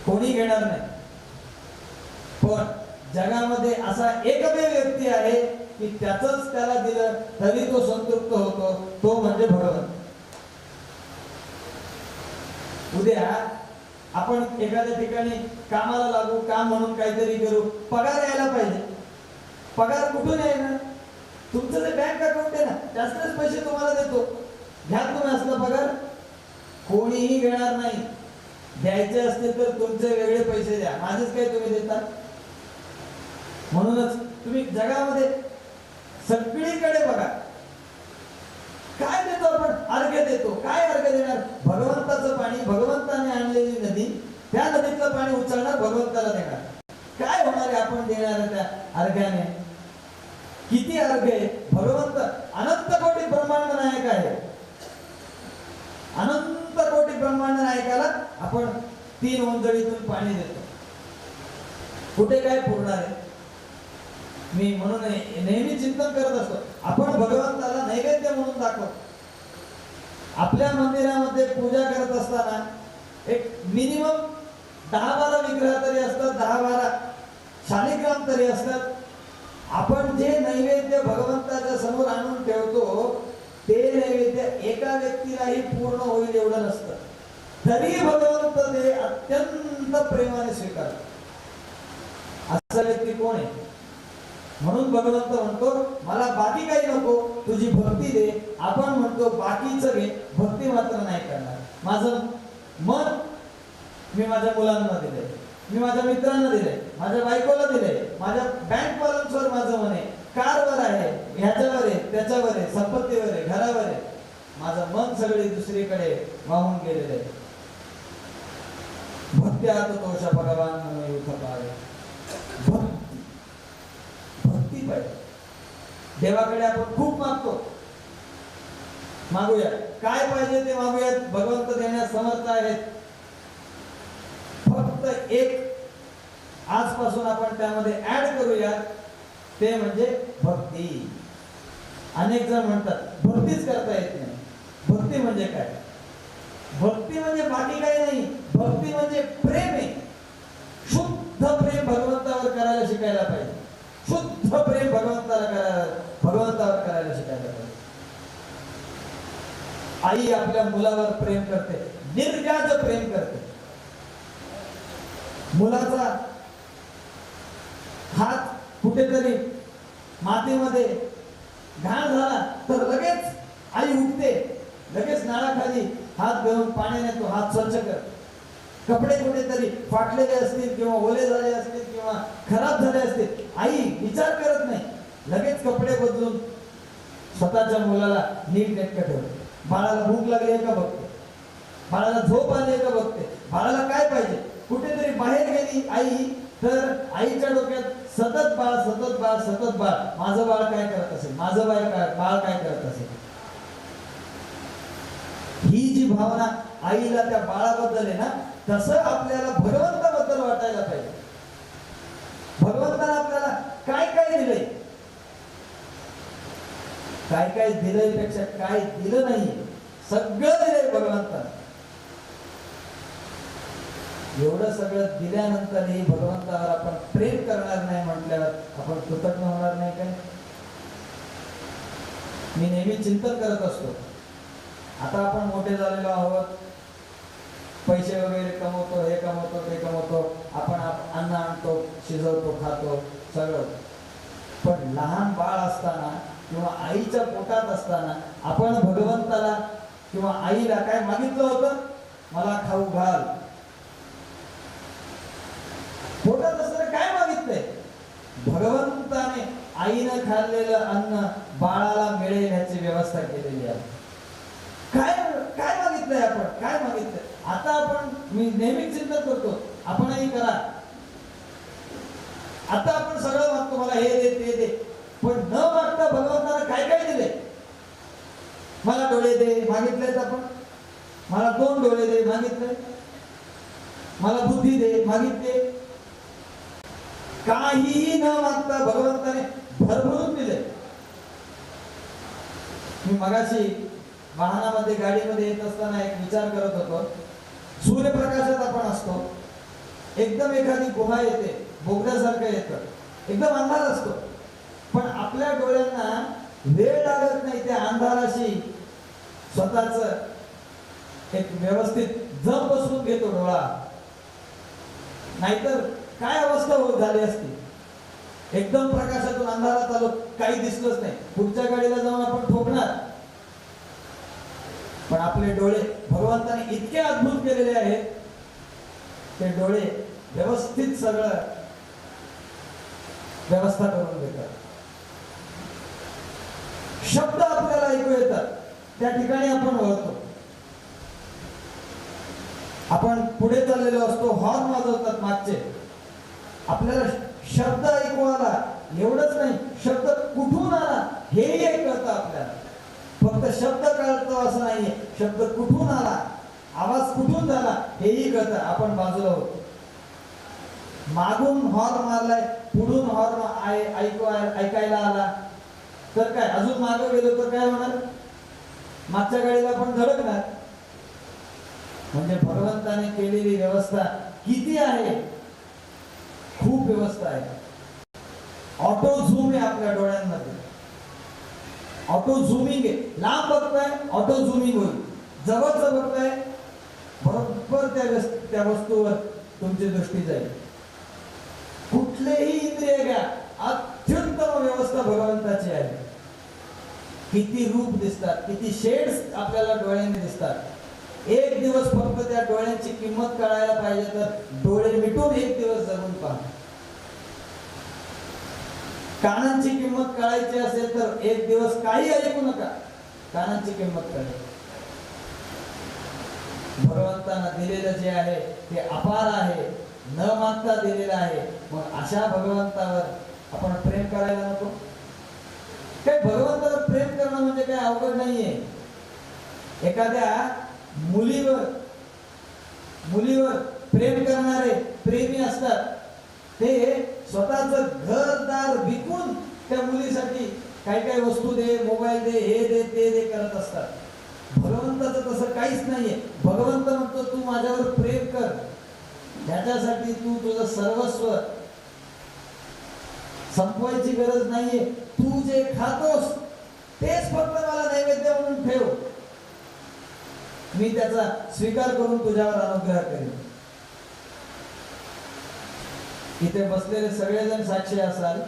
कोणी घेणार नाही. पण जगामध्ये असा एकमेव व्यक्ती आहे की त्याचंच त्याला दिलं तरी तो संतुष्ट होतो, तो म्हणजे भगवंत. उद्या आपण एखाद्या ठिकाणी कामाला लागू, काम म्हणून काहीतरी करू, पगार यायला पाहिजे. पगार कुठून येणार? तुमचं जे बँक अकाउंट आहे ना, त्यातलेच पैसे तुम्हाला देतो. घ्या तुम्ही असला पगार. कोणीही घेणार नाही. द्यायचे असतील तर तुमचे वेगळे पैसे द्या, माझेच काय तुम्ही देता? म्हणूनच तुम्ही जगामध्ये सगळीकडे बघा, काय देतो आपण? अर्घ्य देतो. काय अर्घ्य देणार? भगवंताचं पाणी, भगवंताने आणलेली नदी, त्या नदीतलं पाणी उचलणार, भगवंताला देणार. काय होणार आहे आपण देणार त्या अर्घ्याने? किती अर्घ्य आहे? भगवंत अनंत कोटी ब्रह्मांड नायक आहे. अनंत कोटी ब्रह्मांड नायकाला आपण 3 ओंजळीतून पाणी देतो. कुठे काय पुरणार आहे? मी म्हणून नेहमी चिंतन करत असतो, आपण भगवंताला नैवेद्य म्हणून दाखवतो. आपल्या मंदिरामध्ये पूजा करत असताना एक मिनिमम 10-12 विग्रह तरी असतात, 10-12 शालिग्राम तरी असतात. आपण जे नैवेद्य भगवंताच्या समोर आणून ठेवतो ते नैवेद्य एका व्यक्तीलाही पूर्ण होईल एवढं नसतं, तरी भगवंत ते अत्यंत प्रेमाने स्वीकारतो. असा व्यक्ती कोण आहे? म्हणून भगवंत म्हणतो मला बाकी काही नको, तुझी भक्ती दे. आपण म्हणतो बाकीचं घे, भक्ती मात्र नाही करणार. माझं मन मी माझ्या मुलांना दिले, मी माझ्या मित्रांना दिले, माझ्या बायकोला दिले, माझ्या बँक बॅलन्सवर माझं मन आहे, कारवर आहे, ह्याच्यावर आहे, त्याच्यावर आहे, संपत्तीवर आहे, घरावर आहे. माझं मन सगळे दुसरीकडे वाहून गेलेले आहे. भक्ती आता तोषा भगवान भक्ती पाहिजे. देवाकडे आपण खूप मागतो, मागूया, काय पाहिजे ते मागूयात, भगवंत देण्यास समर्थ आहेत. फक्त एक आजपासून आपण त्यामध्ये ऍड करूया, ते म्हणजे भक्ती. अनेक जण म्हणतात भक्तीच करता येत नाही. भक्ती म्हणजे काय? भक्ती म्हणजे बाकी काही नाही, भक्ती म्हणजे प्रेम आहे. शुद्ध प्रेम भगवंतावर करायला शिकायला पाहिजे. शुद्ध प्रेम भगवंतावर करायला शिकायला पाहिजे. आई आपल्या मुलावर प्रेम करते, निर्व्याज प्रेम करते. मुलाचा हात कुठेतरी मातीमध्ये घाण झाला तर लगेच आई उठते, लगेच नाळाखाली हात घेऊन पाण्याने तो हात स्वच्छ कर. कपडे कुठेतरी फाटलेले असतील किंवा ओले झाले असतील किंवा खराब झाले असतील, आई विचार करत नाही, लगेच कपडे बदलून स्वतःच्या मुलाला नीट नेटकं ठेवते. बाळाला भूक लागली आहे का बघते, बाळाला झोप आली आहे का बघते, बाळाला काय पाहिजे. कुठेतरी बाहेर गेली आई तर आईच्या डोक्यात सतत बाळ, सतत बाळ, सतत बाळ. माझं बाळ काय करत असेल, माझं बाळ काय करत असेल. ही जी भावना आईला त्या बाळाबद्दल आहे ना, तसं आपल्याला भगवंताबद्दल वाटायला पाहिजे. भगवंताने आपल्याला काय काय दिलंय, काय काय दिलंय पेक्षा काय दिलं नाही, सगळं दिलंय भगवंताने. एवढं सगळं दिल्यानंतरही भगवंतावर आपण प्रेम करणार नाही म्हटल्यावर आपण कृतज्ञ होणार नाही काय? मी नेहमी चिंतन करत असतो, आता आपण मोठे झालेलो आहोत, पैसे वगैरे कमवतो, हे कमवतो, ते कमवतो, आपण अन्न आणतो, शिजवतो, खातो सगळं. पण लहान बाळ असताना किंवा आईच्या पोटात असताना आपण भगवंताला किंवा आईला काय मागितलं होतं? मला खाऊ घाल. पोटात असताना काय मागितलंय? भगवंताने आईनं खाल्लेलं अन्न बाळाला मिळेल ह्याची व्यवस्था केलेली आहे. काय काय मागितलंय आपण? काय मागितलंय? आता आपण, मी नेहमी चिंतन करतो, आपणही करा. आता आपण सगळं मागतो, मला हे दे, ते दे, पण न मागता भगवंताला काय काय दिले? मला डोळे दे मागितलेत आपण, मला 2 डोळे दे मागितले, मला बुद्धी दे मागितले. काहीही न मागता भगवंताने भरभरून दिले. मी मगाशी वाहनामध्ये, गाडीमध्ये येत असताना एक विचार करत होतो. सूर्यप्रकाशात आपण असतो, एकदम एखादी गुहा येते, बोगद्यासारखं येतं, एकदम अंधार असतो, पण आपल्या डोळ्यांना वेळ लागत नाही त्या अंधाराशी स्वतःच एक व्यवस्थित जम बसवून घेतो डोळा. नाहीतर काय अवस्था होत झाली असती. एकदम प्रकाशातून अंधारात आलो, काही दिसलंच नाही, पुढच्या गाडीला जाऊन आपण ठोकणार. पण आपले डोळे भगवंताने इतके अद्भुत केलेले आहेत, ते डोळे व्यवस्थित सगळं व्यवस्था करून देतात. शब्द आपल्याला ऐकू येतात, त्या ठिकाणी आपण वळतो. आपण पुढे चाललेलो असतो, हॉर्न वाजवतात मागचे, आपल्याला शब्द ऐकू आला, एवढंच नाही, शब्द कुठून आला हेही कळतं आपल्याला. फक्त शब्द कळतो असं नाहीये, शब्द कुठून आला, आवाज कुठून झाला हेही कळतं. आपण बाजूला होतो. मागून हॉर्न मारलाय, पुढून हॉर्न ऐकायला आला तर काय, अजून मागे गेलो तर काय होणार, मागच्या गाडीला पण धडकणार. म्हणजे भगवंताने केलेली व्यवस्था किती आहे, खूप व्यवस्था आहे. ऑटो झूम आहे आपल्या डोळ्यांमध्ये, ऑटो झूमिंग आहे. लांब बघताय ऑटो झूमिंग होईल, जवळच बघताय बरोबर त्या वस्तूवर तुमची दृष्टी जाईल. कुठलेही इंद्रिय घ्या, अत्युत्तम व्यवस्था भगवंताची आहे. किती रूप दिसतात, किती शेड्स आपल्याला डोळ्यांनी दिसतात. एक दिवस फक्त त्या डोळ्यांची किंमत कळायला पाहिजे तर डोळे मिटून एक दिवस जगून पहा. कानांची किंमत कळायची असेल तर एक दिवस काही ऐकू नका, कानांची किंमत कळेल. भगवंतांना दिलेलं जे आहे ते अपार आहे, न मागता दिलेलं आहे. मग अशा भगवंतावर आपण प्रेम करायला नको. काय भगवंतावर प्रेम करणं म्हणजे काय अवघड नाहीये. एखाद्या मुलीवर प्रेम करणारे प्रेमी असतात, ते स्वतःच घरदार विकून त्या मुलीसाठी काय काय वस्तू दे, मोबाईल दे, हे दे ते दे करत असतात. भगवंताचं तसं काहीच नाहीये. भगवंत म्हणतो तू माझ्यावर प्रेम कर, त्याच्यासाठी तू तुझं सर्वस्व संपवायची गरज नाहीये. तू जे खातोस तेच फक्त मला नैवेद्य म्हणून ठेव, मी त्याचा स्वीकार करून तुझ्यावर अनुग्रह करेन. इथे बसलेले सगळेजण साक्षी असाल,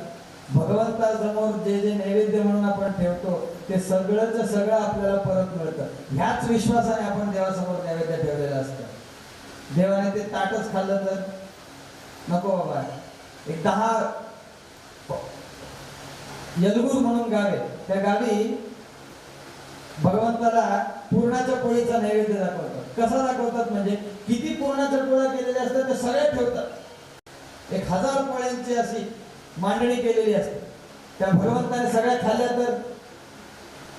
भगवंतासमोर जे जे नैवेद्य म्हणून आपण ठेवतो ते सगळंच सगळं आपल्याला परत मिळतं. ह्याच विश्वासाने आपण देवासमोर नैवेद्य ठेवलेलं असतं. देवाने ते ताटच खाल्लं तर नको बाबा. एक 10 यलगूर म्हणून गाव आहे, त्या गावी भगवंताला पुरणाच्या पोळीचा नैवेद्य दाखवतात. कसा दाखवतात म्हणजे किती पुरणाच्या पोळ्या केलेल्या असतात ते सगळे ठेवतात. 1000 पोळ्यांची अशी मांडणी केलेली असते. त्या भगवंताने सगळ्या खाल्ल्या तर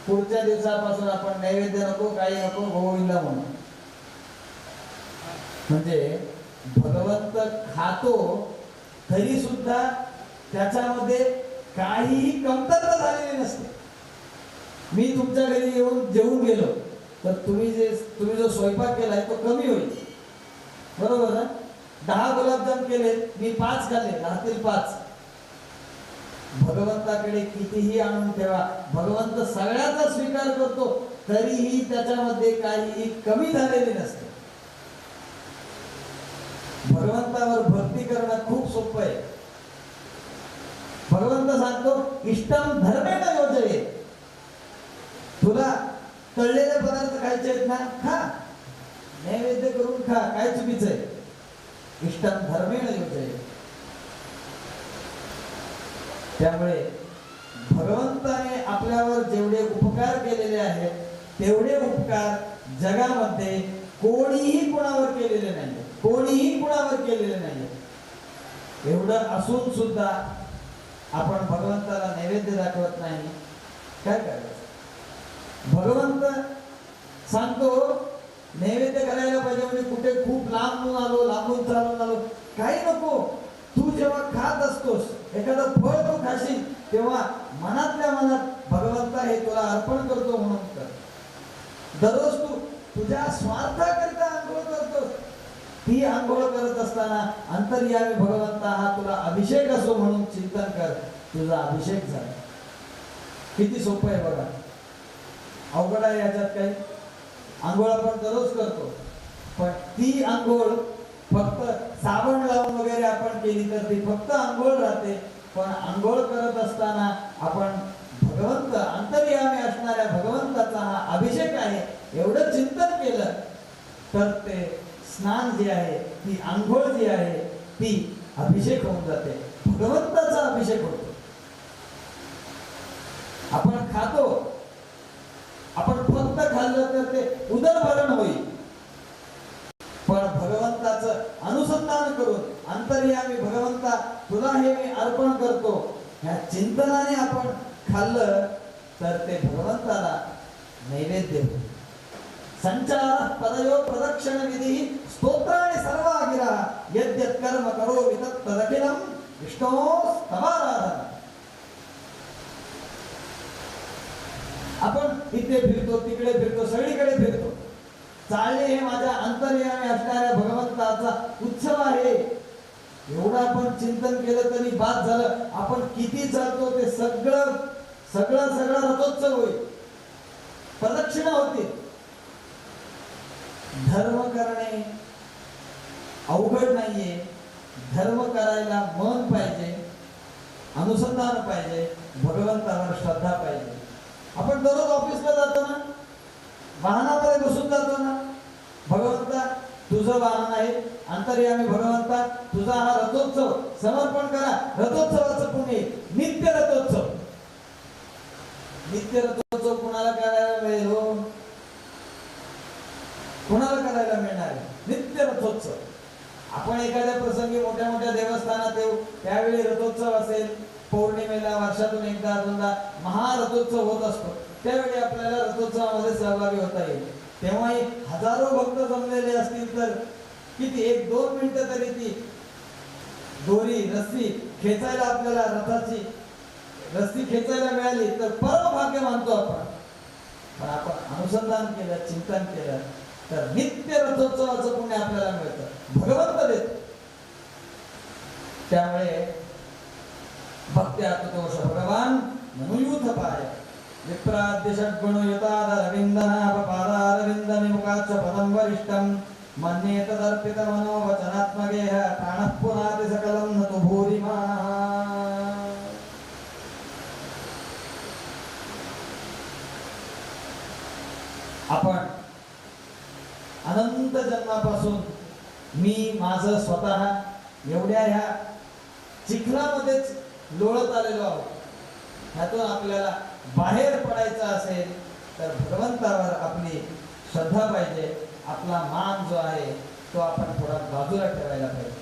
पुढच्या दिवसापासून आपण नैवेद्य नको, काही नको, गोविंदा म्हणून. म्हणजे भगवंत खातो तरी सुद्धा त्याच्यामध्ये काहीही कमतरता झालेली नसते. मी तुमच्या घरी येऊन जेवून गेलो तर तुम्ही जो स्वयंपाक केलाय तो कमी होईल, बरोबर ना. 10 गुलाबजाम केले, मी 5 खाल्ले, राहतील 5. भगवंताकडे कितीही आणून ठेवा, भगवंत सगळ्याचा स्वीकार करतो, तरीही त्याच्यामध्ये काहीही कमी झालेली नसते. भगवंतावर भक्ती करणं खूप सोपं आहे. भगवंत सांगतो इष्टम धर्मेण योजये. तुला तळलेले पदार्थ खायचे आहेत ना, खा, नैवेद्य करून खा, काय चुकीचं आहे. इष्टम धर्मेण योजये. त्यामुळे भगवंताने आपल्यावर जेवढे उपकार केलेले आहेत तेवढे उपकार जगामध्ये कोणीही कुणावर केलेले नाही, कोणीही कुणावर केलेले नाही. एवढं असून सुद्धा आपण भगवंताला नैवेद्य दाखवत नाही, काय करायचं. भगवंत सांगतो नैवेद्य करायला पाहिजे म्हणजे कुठे खूप लांबून आलो, लांबून चालून आलो, काही नको. तू जेव्हा खात असतोस, एखादं फळ तू खाशील, तेव्हा मनातल्या मनात भगवंता हे तुला अर्पण करतो म्हणून कर. दररोज तू तुझ्या स्वार्थाकरिता आंघोळ करतोस, ती आंघोळ करत असताना अंतर्यामी भगवंता हा तुला अभिषेक असो म्हणून चिंतन कर, तुझा अभिषेक झाला. किती सोपं आहे बघा. अवघड आहे याच्यात काही. आंघोळ आपण दररोज करतो, पण ती आंघोळ फक्त साबण लावून वगैरे आपण केली तर ती फक्त आंघोळ राहते. पण आंघोळ करत असताना आपण भगवंत, अंतर्यामी असणाऱ्या भगवंताचा हा अभिषेक आहे एवढं चिंतन केलं तर ते स्नान जे आहे, ती आंघोळ जी आहे ती अभिषेक होऊन जाते, भगवंताचा अभिषेक होतो. आपण खातो, आपण फक्त खाल्लं तर ते उदरभरण होईल, पण भगवंताचं अनुसंधान करून अंतर्यामी भगवंता तुला हे मी अर्पण करतो ह्या चिंतनाने आपण खाल्लं तर ते भगवंताला नैवेद्य होईल. संचार पदयो प्रदक्षिण विधी स्तोत्राने सर्व गिरा यद्यत् कर्म करो तदखिलम विष्णो स्तवाराधना. आपण इथे फिरतो, तिकडे फिरतो, सगळीकडे फिरतो. चालणे हे माझ्या अंतर्यामी असणाऱ्या भगवंताचा उत्सव आहे एवढं आपण चिंतन केलं तरी बाद झालं. आपण किती चालतो ते सगळं रथोत्सव होईल, प्रदक्षिणा होती. धर्म करणे अवघड नाहीये. धर्म करायला मन पाहिजे, अनुसंधान पाहिजे, भगवंतावर श्रद्धा पाहिजे. आपण दररोज ऑफिसला जातो ना, वाहनामध्ये बसून जातो ना. भगवंता तुझं वाहन आहे, अंतर्यामी भगवंता तुझा हा रथोत्सव समर्पण करा. रथोत्सवाचं पुण्य नित्य रथोत्सव. नित्य रथोत्सव कुणाला करायला मिळेल हो? कुणाला करायला मिळणार आहे नित्य रथोत्सव? आपण एखाद्या प्रसंगी मोठ्या मोठ्या देवस्थानात येऊ, त्यावेळी रथोत्सव असेल, पौर्णिमेला वर्षातून एकदा दोनदा महारथोत्सव होत असतो, त्यावेळी आपल्याला रथोत्सवामध्ये सहभागी होता येईल. तेव्हाही हजारो भक्त जमलेले असतील तर किती 1-2 मिनिटं तरी ती दोरी रस्सी खेचायला, आपल्याला रथाची रस्सी खेचायला मिळाली तर परम भाग्य मानतो आपण. पण आपण अनुसंधान केलं, चिंतन केलं तर नित्य रथोत्सवाचं पुण्य आपल्याला मिळतं, भगवंत देतो. त्यामुळे भक्त्यातुतोष भगवान मनुयूथ पाय विप्राद्य षड्गुणयुतादरविंदनापपादारविंद विमुखाच्च पदं वरिष्ठं मन्ये तदर्पित मनोवचनात्मगेह प्राणः पुनाति सकलं न तु भूरिमाः. आपण अनंत जन्मापासून मी माझं स्वतः एवढ्या ह्या चिखलामध्येच लोळत आलेलो आहोत. ह्यातून आपल्याला बाहेर पडायचं असेल तर भगवंतावर आपली श्रद्धा पाहिजे. आपला मान जो आहे तो आपण थोडा बाजूला ठेवायला पाहिजे.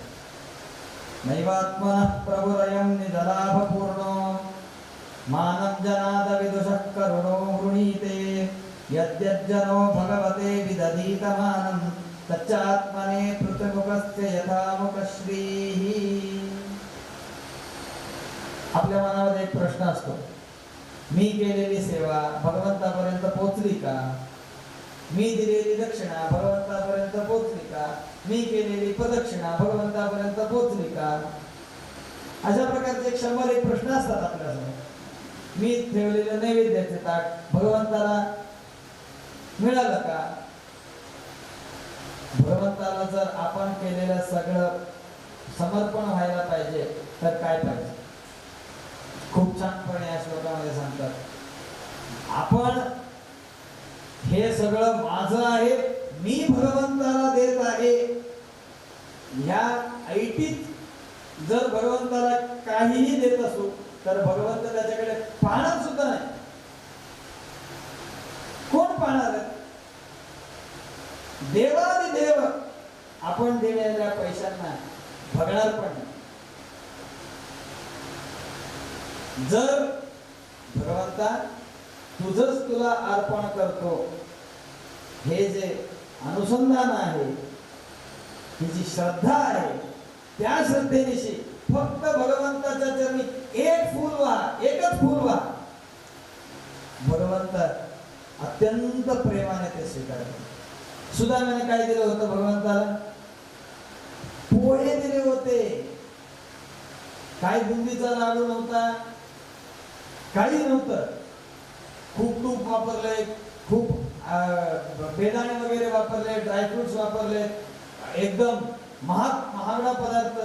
नैवात्मनः प्रभुरयं निजलाभपूर्णो मानं जनाद विदुषः करुणो वृणीते यद्यज्जनो भगवते विदधीतमानं तच्चात्मने पृथमुखस्य यथा मुखश्रीः. आपल्या मनामध्ये एक प्रश्न असतो, मी केलेली सेवा भगवंतापर्यंत पोहोचली का? मी दिलेली दक्षिणा भगवंतापर्यंत पोहोचली का? मी केलेली प्रदक्षिणा भगवंतापर्यंत पोहोचली का? अशा प्रकारचे 100 प्रश्न असतात आपल्यासमोर. मी ठेवलेलं नैवेद्याचे ताट भगवंताला मिळालं का? भगवंताला जर आपण केलेलं सगळं समर्पण व्हायला पाहिजे तर काय पाहिजे? खूप छानपणे या श्लोकामध्ये सांगतात, आपण हे सगळं माझं आहे, मी भगवंताला देत आहे. ह्या ऐटीत जर भगवंताला काहीही देत असू तर भगवंत त्याच्याकडे पाहणार सुद्धा नाही. कोण पाहणार आहे? देवादिदेव आपण दिलेल्या पैशांना बघणार पण नाही. जर भगवंता तुझंच तुला अर्पण करतो, हे जे अनुसंधान आहे, ही जी श्रद्धा आहे, त्या श्रद्धेनिशी फक्त भगवंताच्या चरणी एक फूल वाहा, एकच फूल वाहा. भगवंत अत्यंत प्रेमाने ते स्वीकारतो. सुदामाने काय दिलं होतं भगवंताला? पोहे दिले होते. काय बुंदीचा लाडू नव्हता, काही नव्हतं. खूप तूप वापरले, खूप बेदाणे वगैरे वापरले, ड्रायफ्रुट्स वापरले, एकदम महागडा पदार्थ.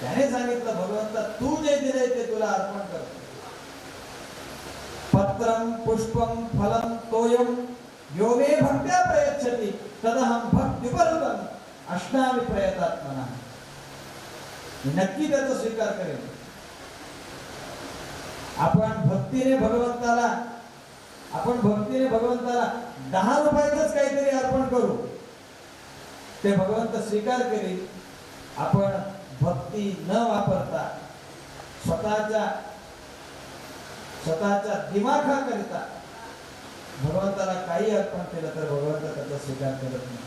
त्याने सांगितलं भगवंता तू जे दिले ते तुला अर्पण करतो. पत्रम पुष्पम फलम तोयम यो मे भक्त्या प्रयच्छति तदहं भक्त्युपरतम अष्टामी प्रयतात्मना. नक्की त्याचा स्वीकार करेल. आपण भक्तीने भगवंताला 10 रुपयाचंच काहीतरी अर्पण करू, ते भगवंत स्वीकार करेल. आपण भक्ती न वापरता स्वतःच्या दिमाखाकरिता भगवंताला काही अर्पण केलं तर भगवंत त्याचा स्वीकार करत नाही.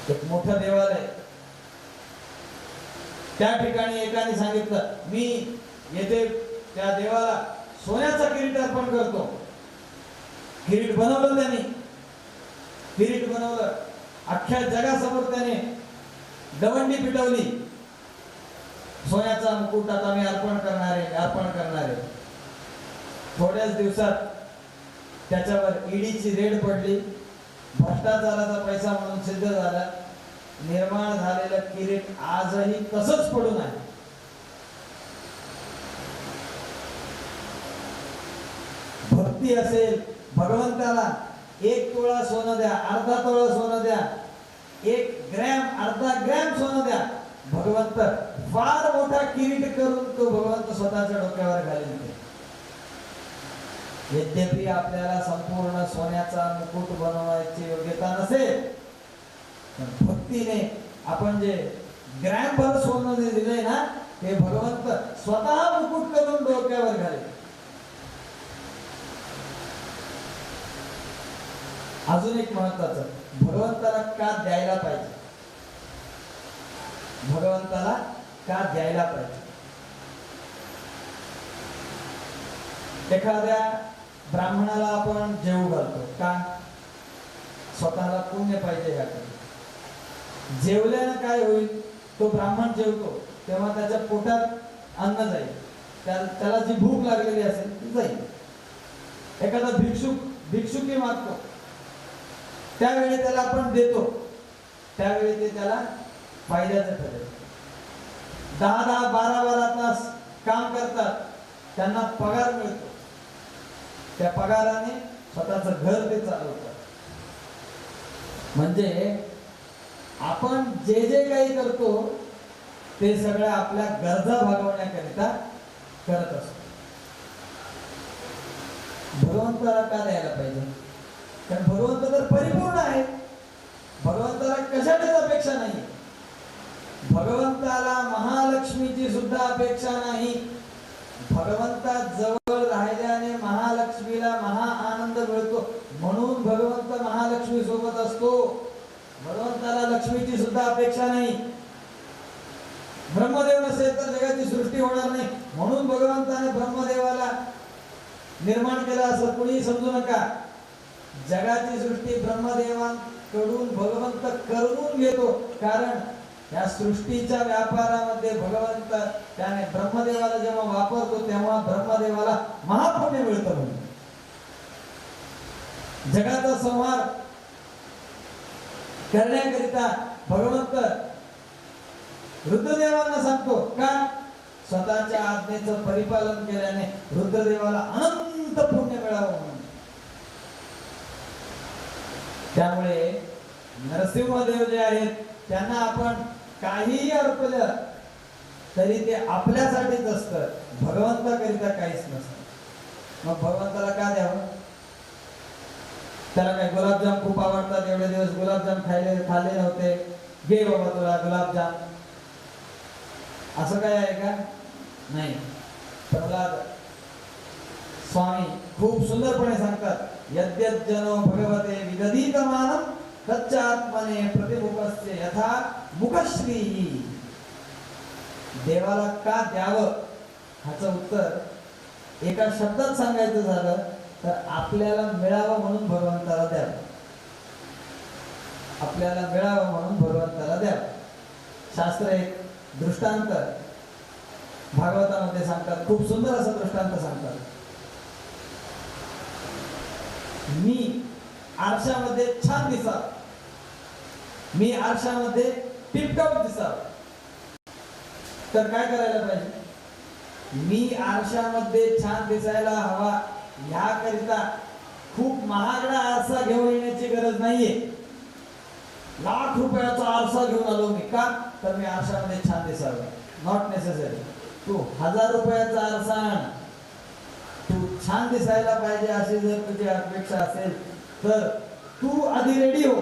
एक मोठं देवालय, त्या ठिकाणी एकाने सांगितलं मी येथे त्या देवाला सोन्याचा किरीट अर्पण करतो. किरीट बनवलं त्यांनी, किरीट बनवलं, अख्ख्या जगासमोर त्याने दवंडी पिटवली, सोन्याचा मुकुट आता मी अर्पण करणार आहे, अर्पण करणार आहे. थोड्याच दिवसात त्याच्यावर ईडीची रेड पडली, भ्रष्टाचाराचा पैसा म्हणून सिद्ध झाला. निर्माण झालेलं किरीट आजही तसंच पडून आहे. भक्ती असेल, भगवंताला 1 तोळा सोनं द्या, अर्धा तोळा सोनं द्या, 1 ग्रॅम अर्धा ग्रॅम सोनं द्या, भगवंत फार मोठा किरीट करून तो भगवंत स्वतःच्या डोक्यावर घालेल. यद्यपि आपल्याला संपूर्ण सोन्याचा मुकुट बनवायची योग्यता नसेल, पण भक्तीने आपण जे ग्रॅम भर सोनं दिले ना, ते भगवंत स्वतः मुकुट करून डोक्यावर घालेल. अजून एक महत्वाचं, भगवंताला का द्यायला पाहिजे, भगवंताला का द्यायला पाहिजे. एखाद्या ब्राह्मणाला आपण जेवू घालतो का, स्वतःला पुण्य पाहिजे याकडे. जेवल्यानं काय होईल, तो ब्राह्मण जेवतो तेव्हा त्याच्या पोटात अन्न जाईल, त्याला जी भूक लागलेली असेल ती जाईल. एखादा भिक्षुकी मागतो, त्यावेळी त्याला आपण देतो, त्यावेळी ते त्याला फायद्याचं ठरेल. 10-10, 12-12 तास काम करतात, त्यांना पगार मिळतो, त्या पगाराने स्वतःचं घर ते चालवतात. म्हणजे आपण जे जे काही करतो ते सगळं आपल्या गरजा भागवण्याकरिता करत असतो. भगवंताला का द्यायला पाहिजे, कारण भगवंत तर परिपूर्ण आहे, भगवंताला कशाचीच अपेक्षा नाही. भगवंताला महालक्ष्मीची सुद्धा अपेक्षा नाही. भगवंता जवळ राहिल्याने महालक्ष्मीला महा आनंद मिळतो, म्हणून भगवंत महालक्ष्मी सोबत असतो. भगवंताला लक्ष्मीची सुद्धा अपेक्षा नाही. ब्रह्मदेव नसेल तर जगाची सृष्टी होणार नाही, म्हणून भगवंताने ब्रह्मदेवाला निर्माण केलं असं कुणी समजू नका. जगाची सृष्टी ब्रह्मदेवांकडून भगवंत करून घेतो, कारण या सृष्टीच्या व्यापारामध्ये भगवंत त्याने ब्रह्मदेवाला जेव्हा वापरतो तेव्हा ब्रह्मदेवाला महापुण्य मिळतं. म्हणून जगाचा संहार करण्याकरिता भगवंत रुद्रदेवांना सांगतो का, स्वतःच्या आज्ञेचं परिपालन केल्याने रुद्रदेवाला अनंत पुण्य मिळावं म्हणून. त्यामुळे नरसिंहदेव जे आहेत त्यांना आपण काहीही अर्पलं तरी ते आपल्यासाठीच असतं, भगवंताकरिता काहीच नसतं. मग भगवंताला का द्यावं. त्याला काय गुलाबजाम खूप आवडतात, एवढे दिवस गुलाबजाम खाल्ले नव्हते, घे बाबा तुला गुलाबजाम, असं काय आहे का, नाही. प्रल्हाद स्वामी खूप सुंदरपणे सांगतात, यद्यज्जनो भगवते विदधीतमानं तच्चात्मने प्रतिमुखस्य यथा मुखश्री. देवाला का द्यावं ह्याचं उत्तर एका शब्दात सांगायचं झालं तर आपल्याला मिळावं म्हणून भगवंताला द्यावं. आपल्याला मिळावं म्हणून भगवंताला द्यावं. शास्त्र एक दृष्टांत भागवतामध्ये सांगतात, खूप सुंदर असं दृष्टांत सांगतात. मी आरशामध्ये छान दिसावं, मी आरशामध्ये टिपटॉप दिसावं, तर काय करायला पाहिजे. मी आरशामध्ये छान दिसायला हवा ह्याकरिता खूप महागडा आरसा घेऊन येण्याची गरज नाहीये. लाख रुपयाचा आरसा घेऊन आलो मी, का तर मी आरशामध्ये छान दिसावं. Not necessary. तू 1000 रुपयाचा आरसा आण, तू छान दिसायला पाहिजे अशी जर तुझी अपेक्षा असेल तर तू आधी रेडी हो.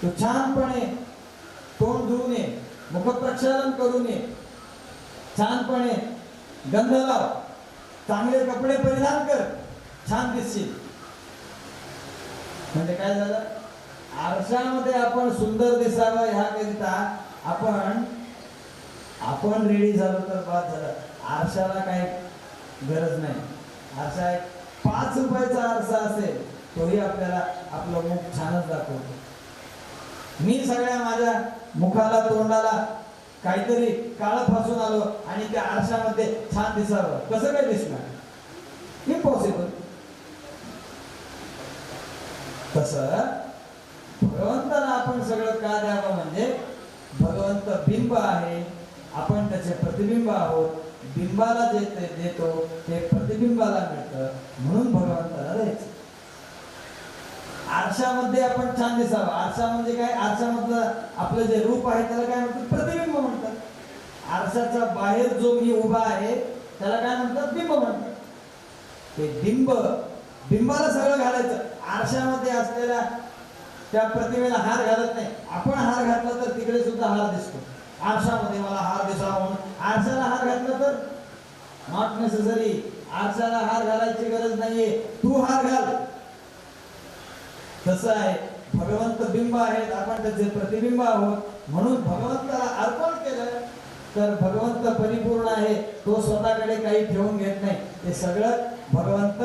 तू छानपणे तोंड धुवून ये, मुखप्रक्षालन करून ये, छानपणे गंध लाव, चांगले कपडे परिधान कर, छान दिसशील. म्हणजे काय झालं, आरसा आरशामध्ये आपण सुंदर दिसावं ह्याकरिता आपण रेडी झालो तर बाद झालं. आरशाला काही गरज नाही. आरशा एक 5 रुपयाचा आरसा असेल तोही आपल्याला आपलं मुख छानच दाखवतो. मी सगळ्या माझ्या मुखाला तोंडाला काहीतरी काळं फासून आलो आणि त्या आरशामध्ये छान दिसावं, कसं काय दिसणार? इम्पॉसिबल. तसं भगवंताला आपण सगळं का द्यावं? म्हणजे भगवंत बिंब आहे, आपण त्याचे प्रतिबिंब आहोत. बिंबाला जे ते देतो ते प्रतिबिंबाला मिळतं, म्हणून भगवंताला द्यायचं. आरशामध्ये आपण छान दिसावं. आरसा म्हणजे काय? आरशामधलं आपलं जे रूप आहे त्याला काय म्हणतात? प्रतिबिंब म्हणतात. आरशाचा बाहेर जो मी उभा आहे त्याला काय म्हणतात? बिंब म्हणतात. ते बिंबाला सगळं घालायचं. आरशामध्ये असलेल्या त्या प्रतिमेला हार घालत नाही. आपण हार घातला तर तिकडे सुद्धा हार दिसतो. आरशामध्ये मला हार दिसावा म्हणून आरशाला हार घातला तर नॉट नेसेसरी. आरशाला हार घालायची गरज नाहीये, तू हार घाल. तसं आहे. भगवंत बिंब आहेत, आपण त्याचे प्रतिबिंब आहोत, म्हणून भगवंताला अर्पण केलं तर भगवंत परिपूर्ण आहे. तो स्वतःकडे काही ठेवून घेत नाही. ते सगळं भगवंत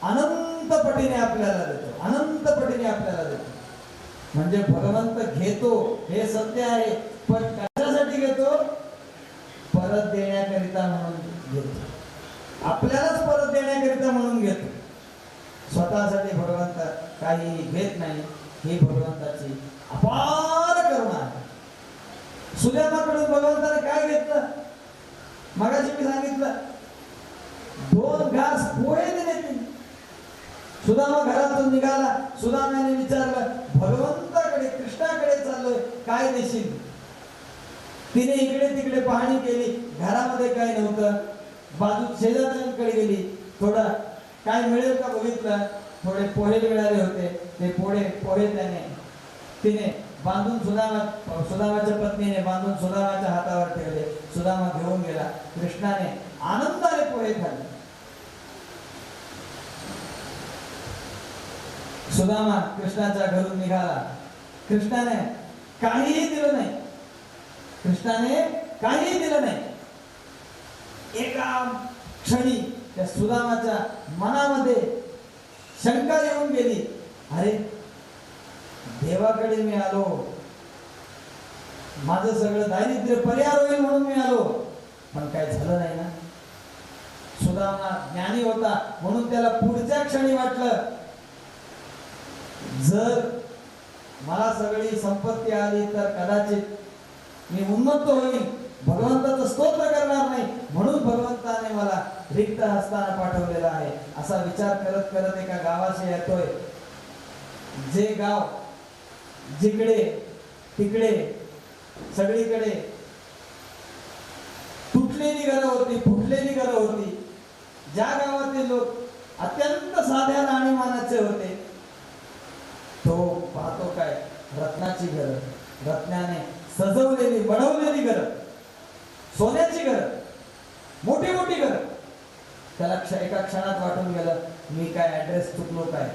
अनंत पटीने आपल्याला देतो, अनंत पटीने आपल्याला देतो. म्हणजे भगवंत घेतो हे सत्य आहे, पण कशासाठी घेतो? परत देण्याकरिता म्हणून घेतो. आपल्यालाच परत देण्याकरिता म्हणून घेतो. स्वतःसाठी भगवंत काही घेत नाही. ही भगवंताची अपार करुणा आहे. सुदामाकडून भगवंताने काय घेतलं? मगाशी मी सांगितलं, 2 घास पोहे दिले तिने. सुदामा घरातून निघाला. सुदामाने विचारलं, भगवंताकडे कृष्णाकडे चाललोय, काय देशील? तिने इकडे तिकडे पाहणी केली, घरामध्ये काय नव्हतं. बाजू शेजाऱ्यांकडे गेली, थोडं काय मिळेल का बघितलं. थोडे पोहे मिळाले होते. ते पोहे तिने बांधून सुदामाच्या पत्नीने बांधून सुदामाच्या हातावर ठेवले. सुदामा घेऊन गेला. कृष्णाने आनंदाने पोहे खाल्ले. सुदामा कृष्णाच्या घरून निघाला. कृष्णाने काहीही दिलं नाही. कृष्णाने काहीही दिलं नाही. एका क्षणी त्या सुदामाच्या मनामध्ये शंका येऊन गेली, अरे देवाकडे मी आलो, माझं सगळं दारिद्र्य परिहार होईल म्हणून मी आलो, पण काय झालं नाही ना. सुदामा ज्ञानी होता म्हणून त्याला पुढच्या क्षणी वाटलं, जर मला सगळी संपत्ती आली तर कदाचित मी उन्मत्त होईल, भगवंताचं स्तोत्र करणार नाही, म्हणून भगवंताने मला रिक्त हस्ताने पाठवलेला आहे. असा विचार करत करत एका गावाशी येतोय. जे गाव जिकडे तिकडे सगळीकडे तुटलेली घरं होती, फुटलेली घरं होती. ज्या गावातील लोक अत्यंत साध्या राहणीमानाचे होते, तो पाहतो काय, रत्नाची घरं, रत्नाने सजवलेली बनवलेली घरं, सोन्याची घरं, मोठी मोठी घरं. त्याला एका क्षणात वाटून गेलं, मी काय ऍड्रेस चुकलो काय,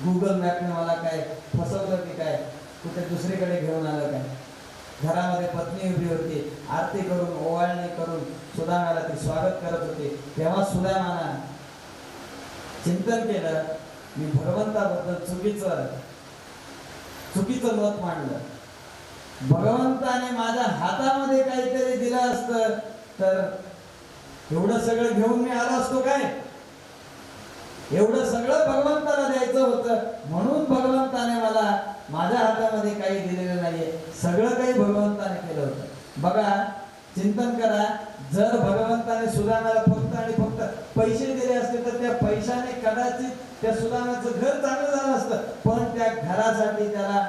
गुगल मॅपने मला काय फसवलं की काय, कुठे दुसरीकडे घेऊन आलं काय. घरामध्ये पत्नी उभी होती, आरती करून ओवाळणी करून सुदामाला ती स्वागत करत होती. तेव्हा सुदामानं चिंतन केलं, मी भगवंताबद्दल चुकीचं मत मांडलं. भगवंताने माझ्या हातामध्ये काहीतरी दिलं असतं तर एवढं सगळं घेऊन मी आलो असतो काय. एवढं सगळं भगवंताला द्यायचं होतं, म्हणून भगवंताने मला माझ्या हातामध्ये काही दिलेलं नाहीये. सगळं काही भगवंताने केलं होतं. बघा, चिंतन करा, जर भगवंताने सुदामाला फक्त आणि फक्त पैसे दिले असते तर त्या पैशाने कदाचित त्या सुदामाचं घर चांगलं झालं असतं, पण त्या घरासाठी त्याला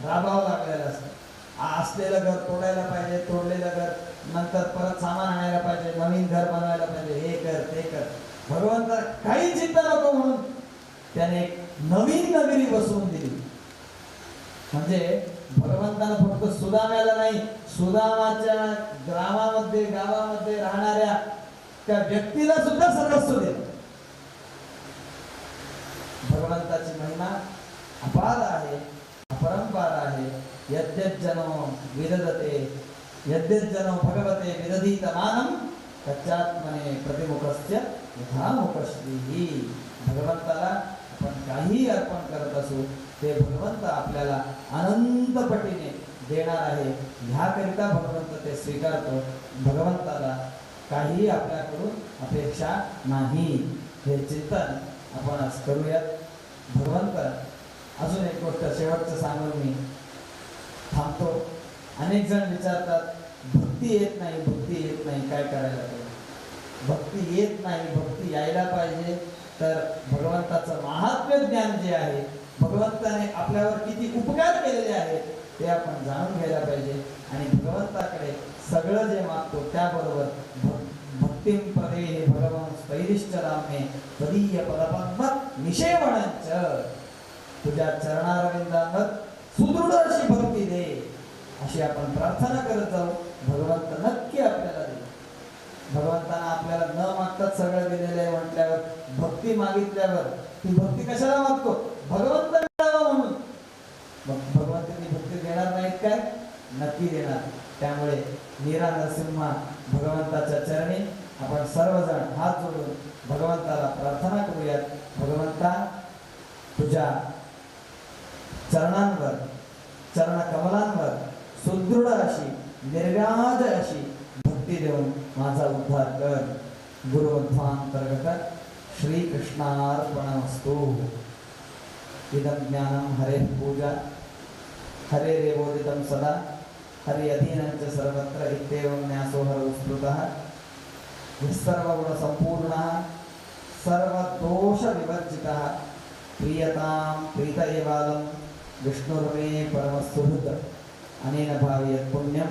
राबावं लागलेलं असतं. असलेलं घर तोडायला पाहिजे, तोडलेलं घर नंतर परत सामान आणायला पाहिजे, नवीन घर बनवायला पाहिजे, हे कर ते कर. भगवंता काही चिंता नको म्हणून त्याने एक नवीन नगरी बसवून दिली. म्हणजे भगवंतानं फक्त सुदाम्याला नाही, सुदामाच्या ग्रामामध्ये गावामध्ये राहणाऱ्या त्या व्यक्तीला सुद्धा सर्वस्व दिलं. भगवंताची महिमा अपार आहे, अपरंपार आहे. यद्यज्जनो विदधते यद्यज्जनो भगवते विदधीतमानं तच्चात्मने प्रतिमुखस्य यथामुखश्रीः. भगवंताला आपण काही अर्पण करत असू ते भगवंत आपल्याला अनंत पटीने देणार आहे. ह्याकरिता भगवंत ते स्वीकारतो. भगवंताला काही आपल्याकडून अपेक्षा नाही. हे चिंतन आपण आज करूयात. भगवंत अजून एक गोष्ट शेवटचं सांगून मी थांबतो. अनेक जण विचारतात भक्ती येत नाही, भक्ती येत नाही, काय करायला पाहिजे? भक्ती येत नाही, भक्ती यायला पाहिजे तर भगवंताचं महात्म्य ज्ञान जे आहे, भगवंताने आपल्यावर किती उपकार केलेले आहेत ते आपण जाणून घ्यायला पाहिजे. आणि भगवंताकडे सगळं जे मागतो त्याबरोबर भक्तिं प्रदेहे भगवान स्थैर्यश्च रामे तदीय पदपद्म निषेवणंच. तुझ्या चरणारविंदांवर सुदृढ अशी भक्ती दे अशी आपण प्रार्थना करत जाऊ. भगवंत नक्की आपल्याला दे. भगवंतांना आपल्याला न मागताच सगळं दिलेलं आहे म्हटल्यावर भक्ती मागितल्यावर ती भक्ती कशाला मागतो? भगवंत मिळावा म्हणून. मग भगवंत ती भक्ती देणार नाहीत काय? नक्की देणार. त्यामुळे मीरा नरसिंहा भगवंताच्या चरणी आपण सर्वजण हात जोडून भगवंताला प्रार्थना करूयात. भगवंता तुझ्या चरणांवर चरण कमलांवर सुदृढ अशी निर्व्याज अशी भक्ती देऊन माझा उद्धार कर. गुरुमध्वांतर्गत श्रीकृष्णार्पणमस्तु. इदं ज्ञानं हरेः पूजा हरेरेवोदितं सदा हरि अधीनं च सर्वत्र इत्येवं न्यासो हरौ स्मृतः. सर्वगुणसम्पूर्णः सर्वदोषविवर्जितः प्रियतां प्रीत एवालं विष्णुर्मे परमसुहृत्. अनेन भावयत् पुण्यं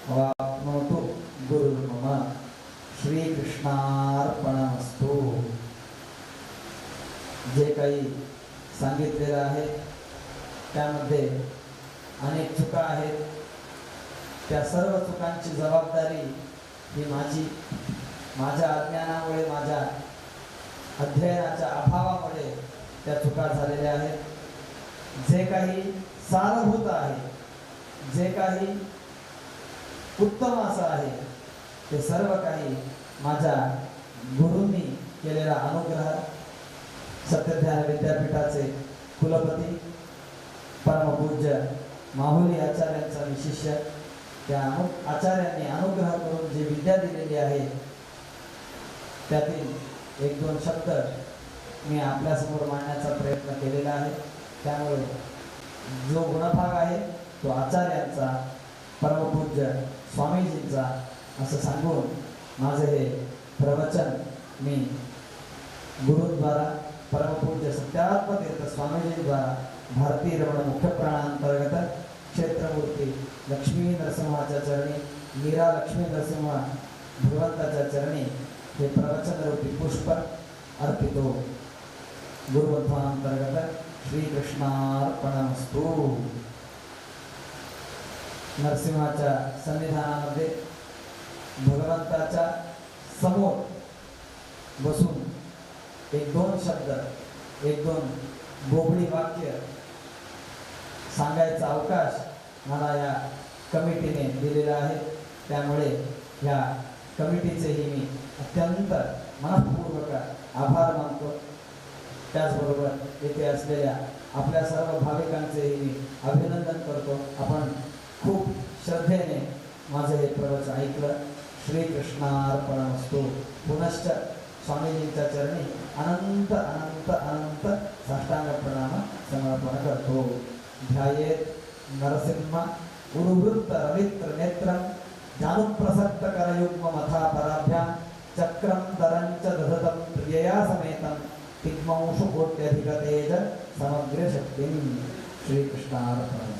वाप्नोतु गुरुर्मम. श्रीकृष्णार्पणमस्तु. जे काही सांगितलेलं आहे त्यामध्ये अनेक चुका आहेत. त्या सर्व चुकांची जबाबदारी ही माझ्या अज्ञानामुळे, माझ्या अध्ययनाच्या अभावामुळे त्या चुका झालेल्या आहेत. जे काही सारभूत आहे, जे काही उत्तम असं आहे ते सर्व काही माझ्या गुरूंनी केलेला अनुग्रह. सत्यज्ञान विद्यापीठाचे कुलपती परमपूज्य माहुली आचार्यांचा मी शिष्य. त्या आचार्यांनी अनुग्रह करून जी विद्या दिलेली आहे त्यातील एक दोन शब्द मी आपल्यासमोर मांडण्याचा प्रयत्न केलेला आहे. त्यामुळे जो गुणभाग आहे तो आचार्यांचा, परमपूज्य स्वामीजींचा असं सांगून माझे हे प्रवचन मी गुरुद्वारा परमपूज्य सत्यात्मतीर्थ स्वामीजींद्वारा भारतीय रमण मुख्य प्राणांतर्गत क्षेत्रमूर्ती लक्ष्मी नरसिंहाच्या चरणी, मीरा लक्ष्मी नरसिंह भगवंताच्या चरणी हे प्रवचन रूपी पुष्प अर्पितो. गुरुमध्वांतर्गत श्रीकृष्णार्पणमस्तु. नरसिंहाच्या सन्निधानामध्ये भगवंताच्या समोर बसून एक दोन शब्द, एक दोन बोबडी वाक्य सांगायचा अवकाश मला या कमिटीने दिलेला आहे. त्यामुळे या कमिटीचेही मी अत्यंत मनःपूर्वक आभार मानतो. त्याचबरोबर येथे असलेल्या आपल्या सर्व भाविकांचेही मी अभिनंदन करतो. आपण खूप श्रद्धेने माझे हे प्रवचन ऐकलं. श्रीकृष्णार्पणमस्तु. पुनश्च स्वामीजींच्या चरणी अनंत अनंत अनंत साष्टांग प्रणाम समर्पण करतो. ध्यायेत नरसिंह उरुवृत्त रवित्र नेत्रं जानुप्रसक्त करयुग्म मथा पराभ्यां चक्रं दरंच दधतं प्रियया समेतं तिग्मंशु कोट्यधिक तेज समग्र शक्तिं. श्रीकृष्णार्पणमस्तु.